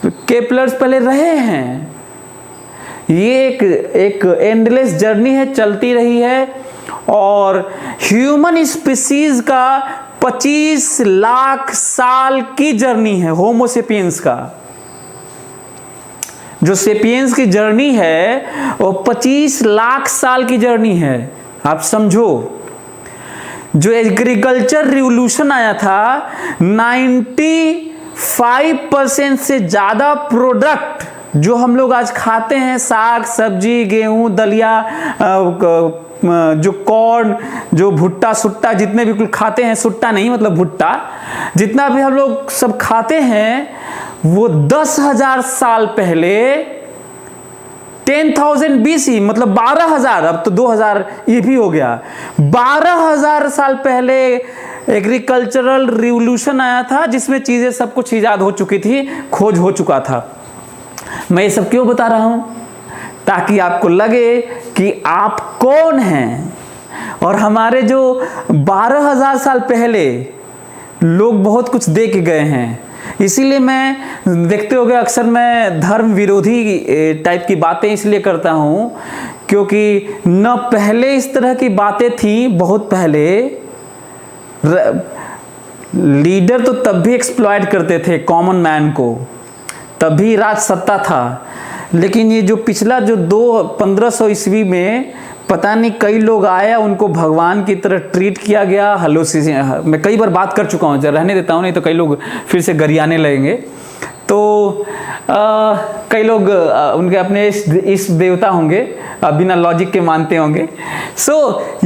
केपलर्स पहले रहे हैं। ये एक एंडलेस जर्नी है, चलती रही है। और ह्यूमन स्पीसीज का 25 लाख साल की जर्नी है होमोसेपियंस का। जो सेपियंस की जर्नी है वो 25 लाख साल की जर्नी है। आप समझो, जो एग्रीकल्चर रिवॉल्यूशन आया था 95% से ज्यादा प्रोडक्ट जो हम लोग आज खाते हैं, साग सब्जी, गेहूं, दलिया, जो कॉर्न, जो भुट्टा सुट्टा, जितने भी कुछ खाते हैं, सुट्टा नहीं मतलब भुट्टा, जितना भी हम लोग सब खाते हैं वो 10,000 साल पहले 10,000 BC मतलब 12,000, अब तो 2,000 ये भी हो गया, 12,000 साल पहले एग्रीकल्चरल रिवॉल्यूशन आया था जिसमें चीजें सब कुछ ईजाद हो चुकी थी, खोज हो चुका था। मैं ये सब क्यों बता रहा हूं? ताकि आपको लगे कि आप कौन हैं। और हमारे जो 12,000 साल पहले लोग बहुत कुछ दे के गए हैं। इसीलिए मैं, देखते होगे अक्सर मैं धर्म विरोधी टाइप की बातें इसलिए करता हूं क्योंकि न पहले इस तरह की बातें थी, बहुत पहले लीडर तो तब भी एक्सप्लॉइट करते थे कॉमन मैन को, तभी राज सत्ता था। लेकिन ये जो पिछला जो 1500 ईस्वी में पता नहीं कई लोग आया, उनको भगवान की तरह ट्रीट किया गया। मैं कई बार बात कर चुका हूँ, रहने देता हूँ नहीं तो कई लोग फिर से गरियाने लगेंगे। तो कई लोग उनके अपने इस देवता होंगे, बिना लॉजिक के मानते होंगे।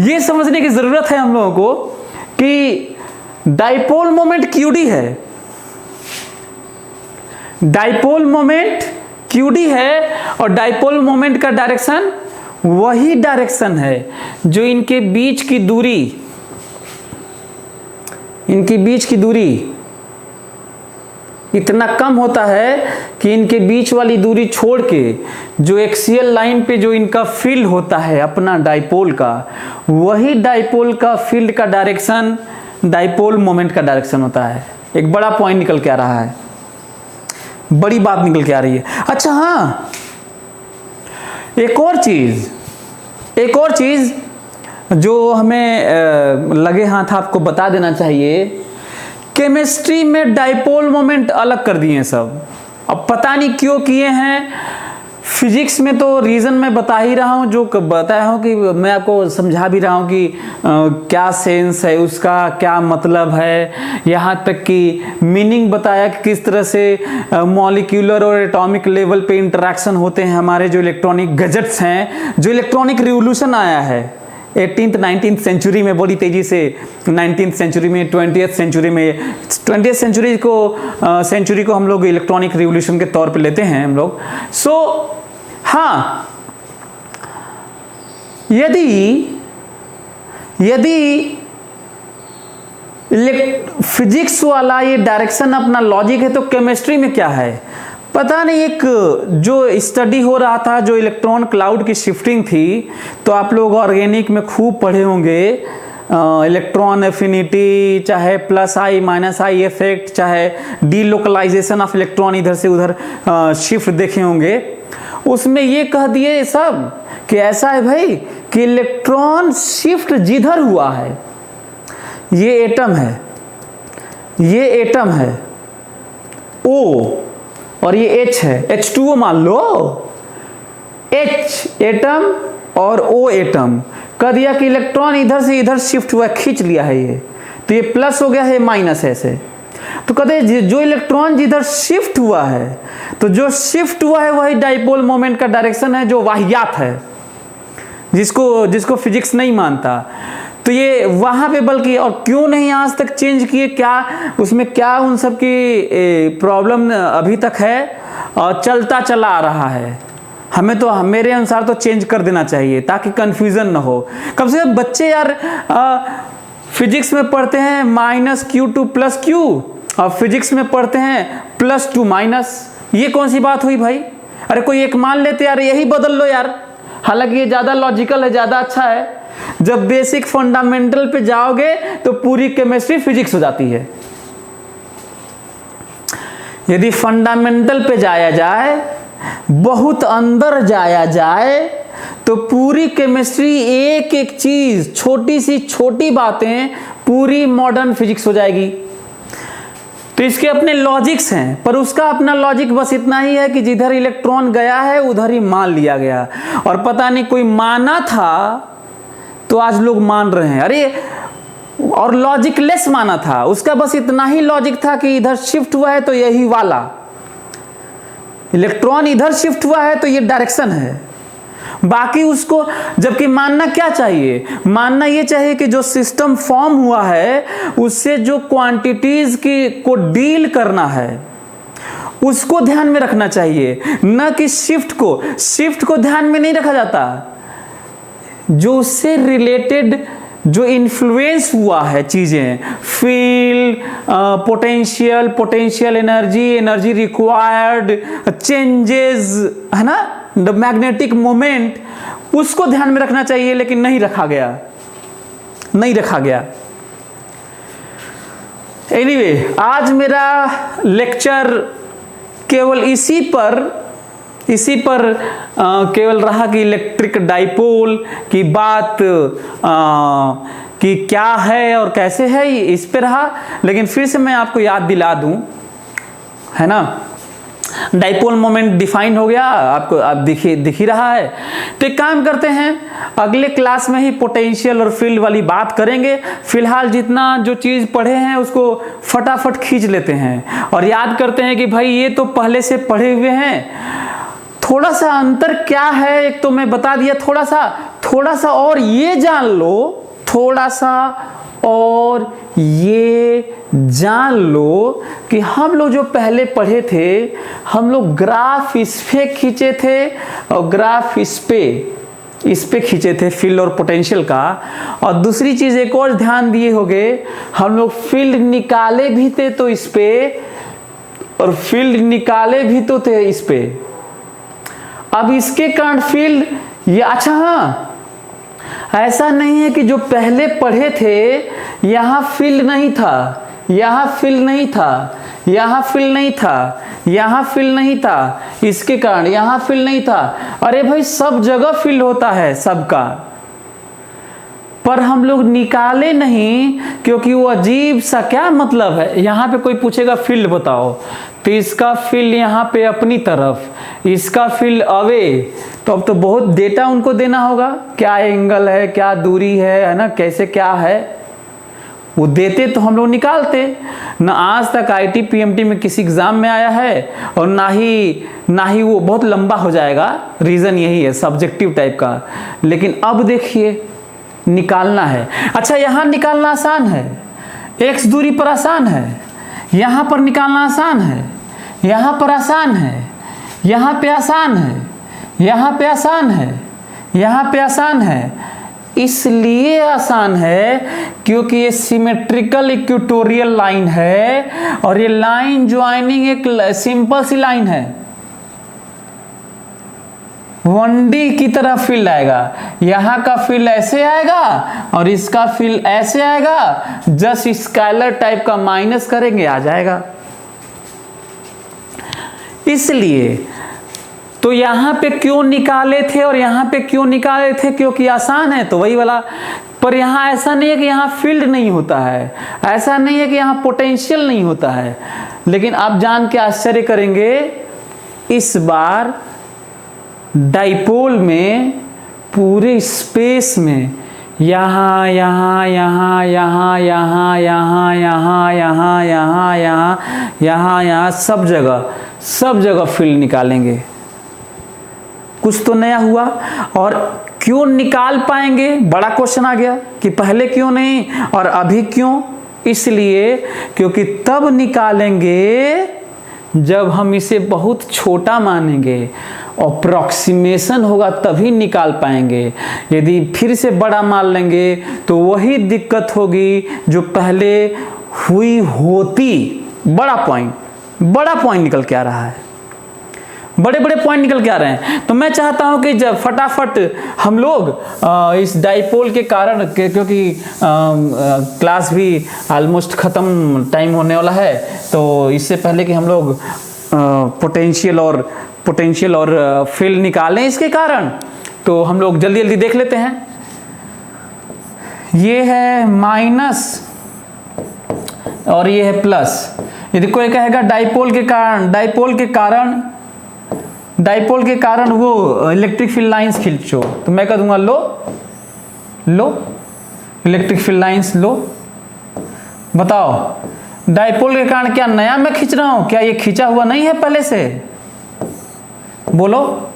ये समझने की ज़रूरत है हम लोगों को कि डाइपोल मोमेंट QD है, डाइपोल मोमेंट QD है, और डाइपोल मोमेंट का डायरेक्शन वही डायरेक्शन है जो इनके बीच की दूरी इतना कम होता है कि इनके बीच वाली दूरी छोड़ के जो एक्सियल लाइन पे जो इनका फील्ड होता है अपना डाइपोल का, वही डाइपोल का फील्ड का डायरेक्शन डाइपोल मोमेंट का डायरेक्शन होता है। एक बड़ा पॉइंट निकल के आ रहा है, बड़ी बात निकल के आ रही है। अच्छा हाँ, एक और चीज जो हमें लगे हाथ आपको बता देना चाहिए, केमिस्ट्री में डाइपोल मोमेंट अलग कर दिए सब। अब पता नहीं क्यों किए हैं, फिजिक्स में तो रीज़न मैं बता ही रहा हूँ, जो बताया हूँ कि मैं आपको समझा भी रहा हूँ कि क्या सेंस है उसका, क्या मतलब है, यहाँ तक कि मीनिंग बताया कि किस तरह से मॉलिक्यूलर और एटॉमिक लेवल पे इंटरेक्शन होते हैं हमारे जो इलेक्ट्रॉनिक गैजेट्स हैं। जो इलेक्ट्रॉनिक रिवॉल्यूशन आया है 18th 19th सेंचुरी में, बड़ी तेजी से 19th सेंचुरी में, 20th सेंचुरी में, 20th सेंचुरी को हम लोग इलेक्ट्रॉनिक रिवॉल्यूशन के तौर पे लेते हैं हम लोग। हाँ, यदि फिजिक्स वाला ये डायरेक्शन अपना लॉजिक है तो केमिस्ट्री में क्या है पता नहीं। एक जो स्टडी हो रहा था, जो इलेक्ट्रॉन क्लाउड की शिफ्टिंग थी, तो आप लोग ऑर्गेनिक में खूब पढ़े होंगे, इलेक्ट्रॉन एफिनिटी, चाहे +i -i इफेक्ट, चाहे डीलोकलाइजेशन ऑफ इलेक्ट्रॉन इधर से उधर शिफ्ट देखे होंगे। उसमें ये कह दिए सब कि ऐसा है भाई कि इलेक्ट्रॉन शिफ्ट जिधर हुआ है, ये एटम है O और ये H है, H2O मान लो, H एटम और O एटम, कह दिया कि इलेक्ट्रॉन इधर से इधर शिफ्ट हुआ, खींच लिया है ये, तो ये प्लस हो गया है, माइनस है ऐसे। तो कहते जो इलेक्ट्रॉन जिधर शिफ्ट हुआ है, तो जो शिफ्ट हुआ है वही डाइपोल मोमेंट का डायरेक्शन है, जो वाहियात है, जिसको फिजिक्स नहीं मानता। तो ये वहां पे, बल्कि और क्यों नहीं आज तक चेंज किए, क्या उसमें क्या उन सब की प्रॉब्लम अभी तक है और चलता चला आ रहा है। हमें तो मेरे अनुसार तो चेंज कर देना चाहिए ताकि कंफ्यूजन ना हो। कम से कम बच्चे यार फिजिक्स में पढ़ते हैं -Q2 + Q अब फिजिक्स में पढ़ते हैं +2 माइनस, ये कौन सी बात हुई भाई? अरे कोई एक मान लेते यार, यही बदल लो यार। हालांकि ये ज़्यादा लॉजिकल है, ज़्यादा अच्छा है। जब बेसिक फंडामेंटल पे जाओगे तो पूरी केमिस्ट्री फिजिक्स हो जाती है। यदि फंडामेंटल पे जाया जाए, बहुत अंदर जाया जाए, तो पूरी केमिस्ट्री, एक एक चीज, छोटी सी छोटी बातें, पूरी मॉडर्न फिजिक्स हो जाएगी। तो इसके अपने लॉजिक्स हैं, पर उसका अपना लॉजिक बस इतना ही है कि जिधर इलेक्ट्रॉन गया है उधर ही मान लिया गया। और पता नहीं कोई माना था तो आज लोग मान रहे हैं, अरे, और लॉजिकलेस माना था, उसका बस इतना ही लॉजिक था कि इधर शिफ्ट हुआ है तो यही वाला, इलेक्ट्रॉन इधर शिफ्ट हुआ है तो ये डायरेक्शन है। बाकी उसको, जबकि मानना क्या चाहिए? मानना ये चाहिए कि जो सिस्टम फॉर्म हुआ है उससे जो क्वांटिटीज की को डील करना है उसको ध्यान में रखना चाहिए, न कि शिफ्ट को ध्यान में नहीं रखा जाता। जो उससे रिलेटेड जो इन्फ्लुएंस हुआ है चीजें, field, potential energy required, changes, है ना, द मैग्नेटिक मोमेंट, उसको ध्यान में रखना चाहिए, लेकिन नहीं रखा गया। एनीवे, आज मेरा लेक्चर केवल इसी पर केवल रहा कि इलेक्ट्रिक डाइपोल की बात कि क्या है और कैसे है, इस पे रहा। लेकिन फिर से मैं आपको याद दिला दूं, है ना, डाइपोल मोमेंट डिफाइन हो गया आपको, अब दिख ही रहा है। तो एक काम करते हैं, अगले क्लास में ही पोटेंशियल और फील्ड वाली बात करेंगे। फिलहाल जितना जो चीज़ पढ़े हैं उसको फटाफट खींच लेते हैं और याद करते हैं कि भाई ये तो पहले से पढ़े हुए हैं। थोड़ा सा अंतर क्या है, एक तो मैं बता दिया, थोड़ा सा और ये जान लो, कि हम लोग जो पहले पढ़े थे, हम लोग ग्राफ इस पे खींचे थे और ग्राफ इस पे खींचे थे फील्ड और पोटेंशियल का। और दूसरी चीज एक और ध्यान दिए होंगे, हम लोग फील्ड निकाले भी थे तो इस पे, और फील्ड निकाले भी तो थे इस पे। अब इसके कारण फील्ड, ये अच्छा, हाँ, ऐसा नहीं है कि जो पहले पढ़े थे यहां फील्ड नहीं था, यहां फील्ड नहीं था, इसके कारण यहां फील्ड नहीं था। अरे भाई, सब जगह फील्ड होता है सबका, पर हम लोग निकाले नहीं क्योंकि वो अजीब सा, क्या मतलब है, यहां पे कोई पूछेगा फील्ड बताओ, तो इसका फील्ड यहाँ पे अपनी तरफ, इसका फील्ड अवे, तो अब तो बहुत डेटा उनको देना होगा, क्या एंगल है, क्या दूरी है ना, कैसे क्या है, वो देते तो हम लोग निकालते। ना आज तक आईटी पीएमटी में किसी एग्जाम में आया है, और ना ही वो, बहुत लंबा हो जाएगा, रीजन यही है, सब्जेक्टिव टाइप का। लेकिन अब देखिए, निकालना है। अच्छा, यहाँ निकालना आसान है, एक्स दूरी पर आसान है, यहाँ पर निकालना आसान है, यहाँ पर आसान है, यहाँ पे आसान है, यहाँ पे आसान है, यहाँ पे आसान है। इसलिए आसान है क्योंकि ये सिमेट्रिकल इक्वेटोरियल लाइन है, और ये लाइन ज्वाइनिंग एक सिंपल सी लाइन है। 1D की तरह फील्ड आएगा, यहाँ का फील्ड ऐसे आएगा और इसका फील्ड ऐसे आएगा, जस्ट स्केलर टाइप का माइनस करेंगे आ जाएगा। इसलिए तो यहाँ पे क्यों निकाले थे और यहाँ पे क्यों निकाले थे, क्योंकि आसान है, तो वही वाला। पर यहाँ ऐसा नहीं है कि यहाँ फील्ड नहीं होता है, ऐसा नहीं है कि यहाँ पोटेंशियल नहीं होता है। लेकिन आप जान के आश्चर्य करेंगे, इस बार डाइपोल में पूरे स्पेस में यहाँ यहाँ यहाँ यहाँ यहाँ यहाँ यहाँ यहाँ यहाँ यहाँ यहाँ यहाँ सब जगह फील्ड निकालेंगे। कुछ तो नया हुआ। और क्यों निकाल पाएंगे, बड़ा क्वेश्चन आ गया कि पहले क्यों नहीं और अभी क्यों। इसलिए क्योंकि तब निकालेंगे जब हम इसे बहुत छोटा मानेंगे, अप्रॉक्सीमेशन होगा तभी निकाल पाएंगे। यदि फिर से बड़ा मान लेंगे तो वही दिक्कत होगी जो पहले हुई होती। बड़ा पॉइंट निकल के आ रहा है, बड़े बड़े पॉइंट निकल के आ रहे हैं। तो मैं चाहता हूं कि जब फटाफट हम लोग इस डाइपोल के कारण, क्योंकि क्लास भी ऑलमोस्ट ख़त्म टाइम होने वाला है, तो इससे पहले कि हम लोग पोटेंशियल और फील्ड निकालें इसके कारण, तो हम लोग जल्दी जल्दी देख लेते हैं। ये है माइनस और ये है प्लस। यदि कोई कहेगा डाइपोल के कारण वो इलेक्ट्रिक फील्ड लाइंस खींचो, तो मैं कह दूंगा लो इलेक्ट्रिक फील्ड लाइंस लो। बताओ डाइपोल के कारण क्या नया मैं खींच रहा हूं? क्या ये खींचा हुआ नहीं है पहले से? बोलो,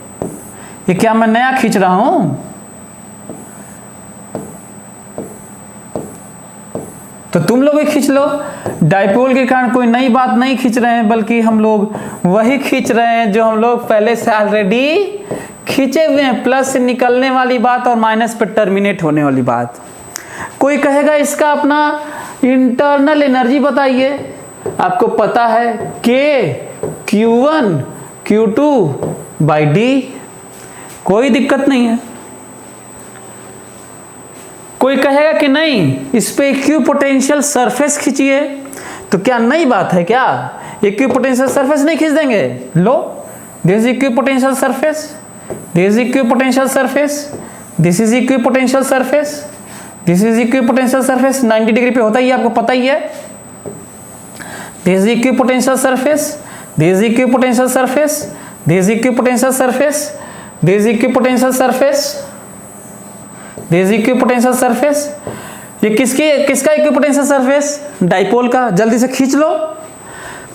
ये क्या मैं नया खींच रहा हूं? तो तुम लोग भी खींच लो। डाइपोल के कारण कोई नई बात नहीं खींच रहे हैं, बल्कि हम लोग वही खींच रहे हैं जो हम लोग पहले से ऑलरेडी खींचे हुए हैं। प्लस से निकलने वाली बात और माइनस पे टर्मिनेट होने वाली बात। कोई कहेगा इसका अपना इंटरनल एनर्जी बताइए। आपको पता है Q1 Q2 बाई D, कोई दिक्कत नहीं है। कोई कहेगा कि नहीं इस पे इक्विपोटेंशियल सरफेस खींचिए, तो क्या नई बात है क्या? इक्विपोटेंशियल सरफेस नहीं खींच देंगे? लो, this is equipotential surface, this is equipotential surface, this is equipotential surface, this is equipotential surface. 90 degree पे होता ही है, आपको पता ही है। This is equipotential surface, this is equipotential surface, this is equipotential surface, this is equipotential surface, this is equipotential surface. ये किसका इक्विपोटेंशियल सरफेस? डाइपोल का। जल्दी से खींच लो।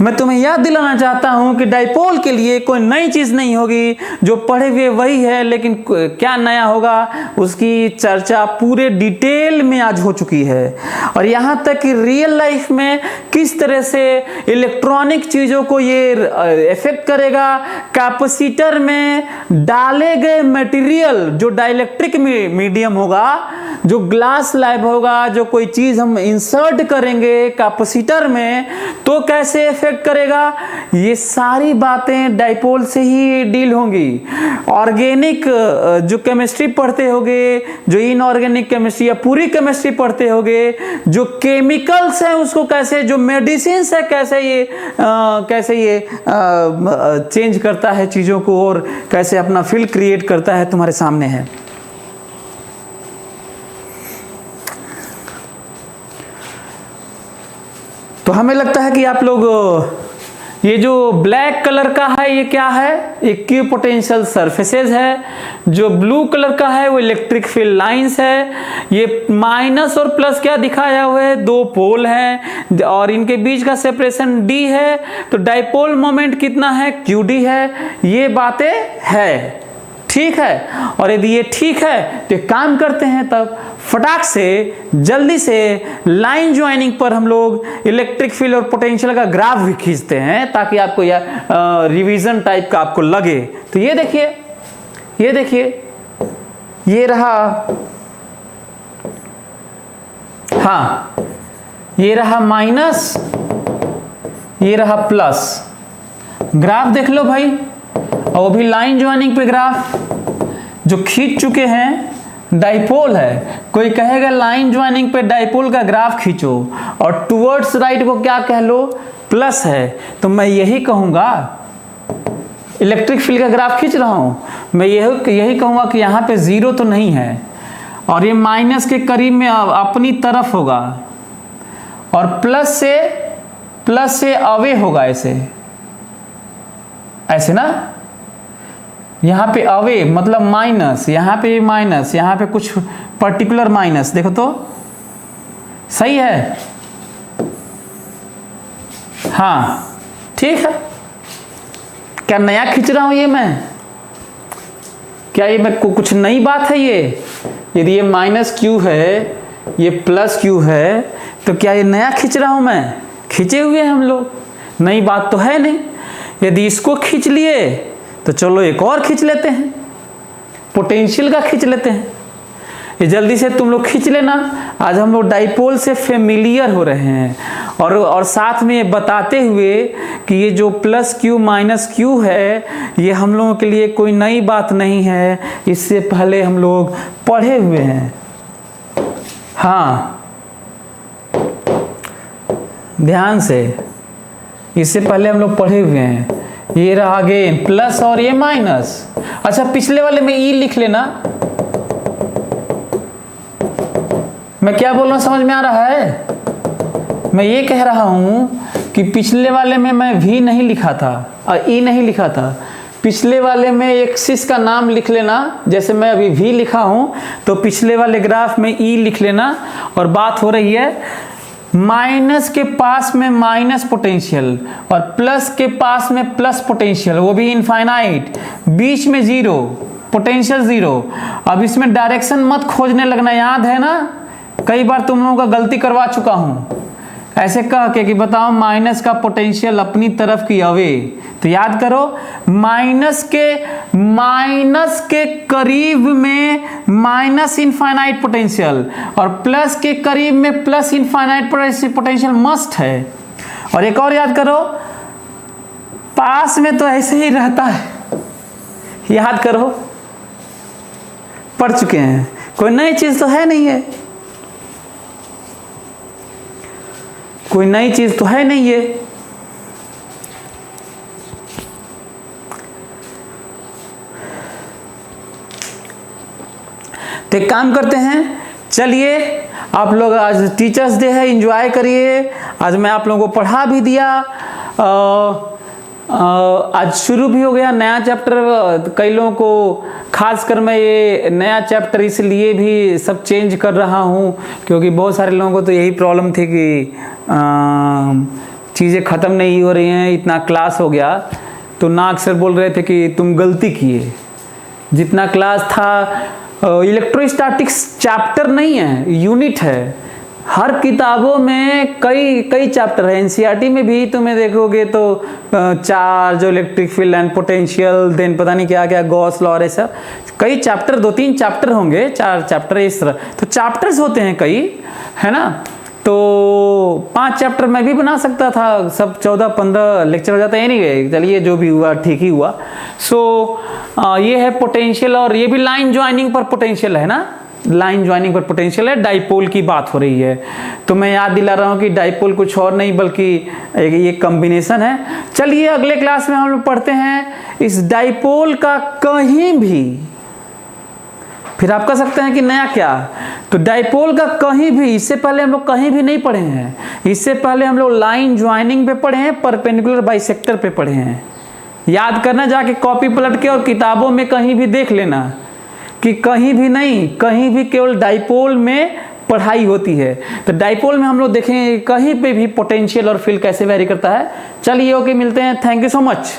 मैं तुम्हें याद दिलाना चाहता हूं कि डाइपोल के लिए कोई नई चीज नहीं होगी, जो पढ़े हुए वही है, लेकिन क्या नया होगा उसकी चर्चा पूरे डिटेल में आज हो चुकी है। और यहां तक कि रियल लाइफ में किस तरह से इलेक्ट्रॉनिक चीजों को ये इफेक्ट करेगा। कैपेसिटर में डाले गए मटेरियल जो डाइलेक्ट्रिक मीडियम होगा, जो ग्लास स्लैब होगा, जो कोई चीज हम इंसर्ट करेंगे कैपेसिटर में, तो कैसे करेगा, ये सारी बातें डाइपोल से ही डील होंगी। ऑर्गेनिक जो केमिस्ट्री पढ़ते होगे, जो इनऑर्गेनिक केमिस्ट्री या पूरी केमिस्ट्री पढ़ते होगे, जो केमिकल्स हैं उसको कैसे, जो मेडिसिन है कैसे ये चेंज करता है चीजों को और कैसे अपना फील्ड क्रिएट करता है, तुम्हारे सामने है। तो हमें लगता है कि आप लोग, ये जो ब्लैक कलर का है ये क्या है? इक्विपोटेंशियल सरफेसेस है। जो ब्लू कलर का है वो इलेक्ट्रिक फील्ड लाइंस है। ये माइनस और प्लस क्या दिखाया हुआ है? दो पोल हैं और इनके बीच का सेपरेशन D है। तो डाइपोल मोमेंट कितना है? QD है। ये बातें है, ठीक है। और यदि ये ठीक है तो काम करते हैं, तब फटाक से जल्दी से लाइन ज्वाइनिंग पर हम लोग इलेक्ट्रिक फील्ड और पोटेंशियल का ग्राफ भी खींचते हैं, ताकि आपको यह रिवीजन टाइप का आपको लगे। तो ये देखिए, ये रहा, हाँ ये रहा माइनस, ये रहा प्लस। ग्राफ देख लो भाई, और वो भी लाइन ज्वाइनिंग पे ग्राफ जो खींच चुके हैं। डाइपोल है, कोई कहेगा लाइन ज्वाइनिंग पे डाइपोल का ग्राफ खींचो, और टुवर्ड्स राइट को क्या कह लो? प्लस है। तो मैं यही कहूंगा, इलेक्ट्रिक फील्ड का ग्राफ खींच रहा हूं, मैं यही कहूंगा कि यहां पे जीरो तो नहीं है, और ये माइनस के करीब में अपनी तरफ होगा, और प्लस से अवे होगा, ऐसे ना। यहाँ पे अवे मतलब माइनस, यहाँ पे माइनस, यहाँ पे कुछ पर्टिकुलर माइनस। देखो तो सही है, हाँ ठीक है। क्या नया खींच रहा हूं ये मैं? क्या ये मैं कुछ नई बात है ये? यदि ये माइनस Q है, ये प्लस Q है, तो क्या ये नया खींच रहा हूं मैं? खींचे हुए हैं हम लोग, नई बात तो है नहीं। यदि इसको खींच लिए तो चलो एक और खींच लेते हैं, पोटेंशियल का खींच लेते हैं। ये जल्दी से तुम लोग खींच लेना। आज हम लोग डाइपोल से फेमिलियर हो रहे हैं, और साथ में ये बताते हुए कि ये जो प्लस क्यू माइनस क्यू है ये हम लोगों के लिए कोई नई बात नहीं है, इससे पहले हम लोग पढ़े हुए हैं। हाँ ध्यान से, इससे पहले हम लोग पढ़े हुए हैं। ये रहा अगेन प्लस और ये माइनस। अच्छा पिछले वाले में ई लिख लेना। मैं क्या बोल रहा हूं समझ में आ रहा है? मैं ये कह रहा हूं कि पिछले वाले में मैं वी नहीं लिखा था और ई नहीं लिखा था। पिछले वाले में एक्सिस का नाम लिख लेना, जैसे मैं अभी वी लिखा हूं तो पिछले वाले ग्राफ में ई लिख लेना। और बात हो रही है माइनस के पास में माइनस पोटेंशियल और प्लस के पास में प्लस पोटेंशियल, वो भी इनफाइनाइट, बीच में जीरो, पोटेंशियल जीरो। अब इसमें डायरेक्शन मत खोजने लगना, याद है ना? कई बार तुम लोगों का गलती करवा चुका हूं ऐसे कह के कि बताओ माइनस का पोटेंशियल अपनी तरफ की अवे। तो याद करो माइनस के करीब में माइनस इनफाइनाइट पोटेंशियल और प्लस के करीब में प्लस इनफाइनाइट पोटेंशियल मस्ट है। और एक और याद करो, पास में तो ऐसे ही रहता है, याद करो, पढ़ चुके हैं, कोई नई चीज तो है नहीं है, कोई नई चीज तो है नहीं है। तो एक काम करते हैं, चलिए आप लोग आज टीचर्स डे है, एंजॉय करिए। आज मैं आप लोगों को पढ़ा भी दिया, आज शुरू भी हो गया नया चैप्टर। कई लोगों को खासकर मैं ये नया चैप्टर इसलिए भी सब चेंज कर रहा हूँ क्योंकि बहुत सारे लोगों को तो यही प्रॉब्लम थी कि चीज़ें ख़त्म नहीं हो रही हैं, इतना क्लास हो गया। तो नाग सर बोल रहे थे कि तुम गलती किए, जितना क्लास था इलेक्ट्रोस्टैटिक्स चैप्टर नहीं है, यूनिट है। हर किताबों में कई चैप्टर है। एनसीईआरटी में भी तुम्हें देखोगे तो charge, electric field and potential, then पता नहीं क्या क्या, गॉस लॉ, ऐसा कई चैप्टर, 2-3 चैप्टर होंगे, 4 चैप्टर इस तरह। तो चैप्टर्स होते हैं कई, है ना? तो 5 चैप्टर मैं भी बना सकता था, सब 14-15 लेक्चर हो जाता है। एनीवे चलिए जो भी हुआ ठीक ही हुआ। सो ये है पोटेंशियल और ये भी लाइन ज्वाइनिंग पर पोटेंशियल है ना, लाइन ज्वाइनिंग पर पोटेंशियल है। डाइपोल की बात हो रही है तो मैं याद दिला रहा हूँ कि डाइपोल कुछ और नहीं बल्कि ये कॉम्बिनेशन है। चलिए अगले क्लास में हम लोग पढ़ते हैं इस डाइपोल का कहीं भी। फिर आप कह सकते हैं कि नया क्या, तो डाइपोल का कहीं भी, इससे पहले हम लोग कहीं भी नहीं पढ़े हैं। इससे पहले हम लोग लाइन ज्वाइनिंग पे पढ़े हैं, परपेंडिकुलर बाइसेक्टर पे पढ़े हैं। याद करना, जाके कॉपी पलट के और किताबों में कहीं भी देख लेना कि कहीं भी नहीं, कहीं भी केवल डाइपोल में पढ़ाई होती है। तो डाइपोल में हम लोग देखेंगे कहीं पे भी पोटेंशियल और फील्ड कैसे वेरी करता है। चलिए ओके, मिलते हैं, थैंक यू सो मच।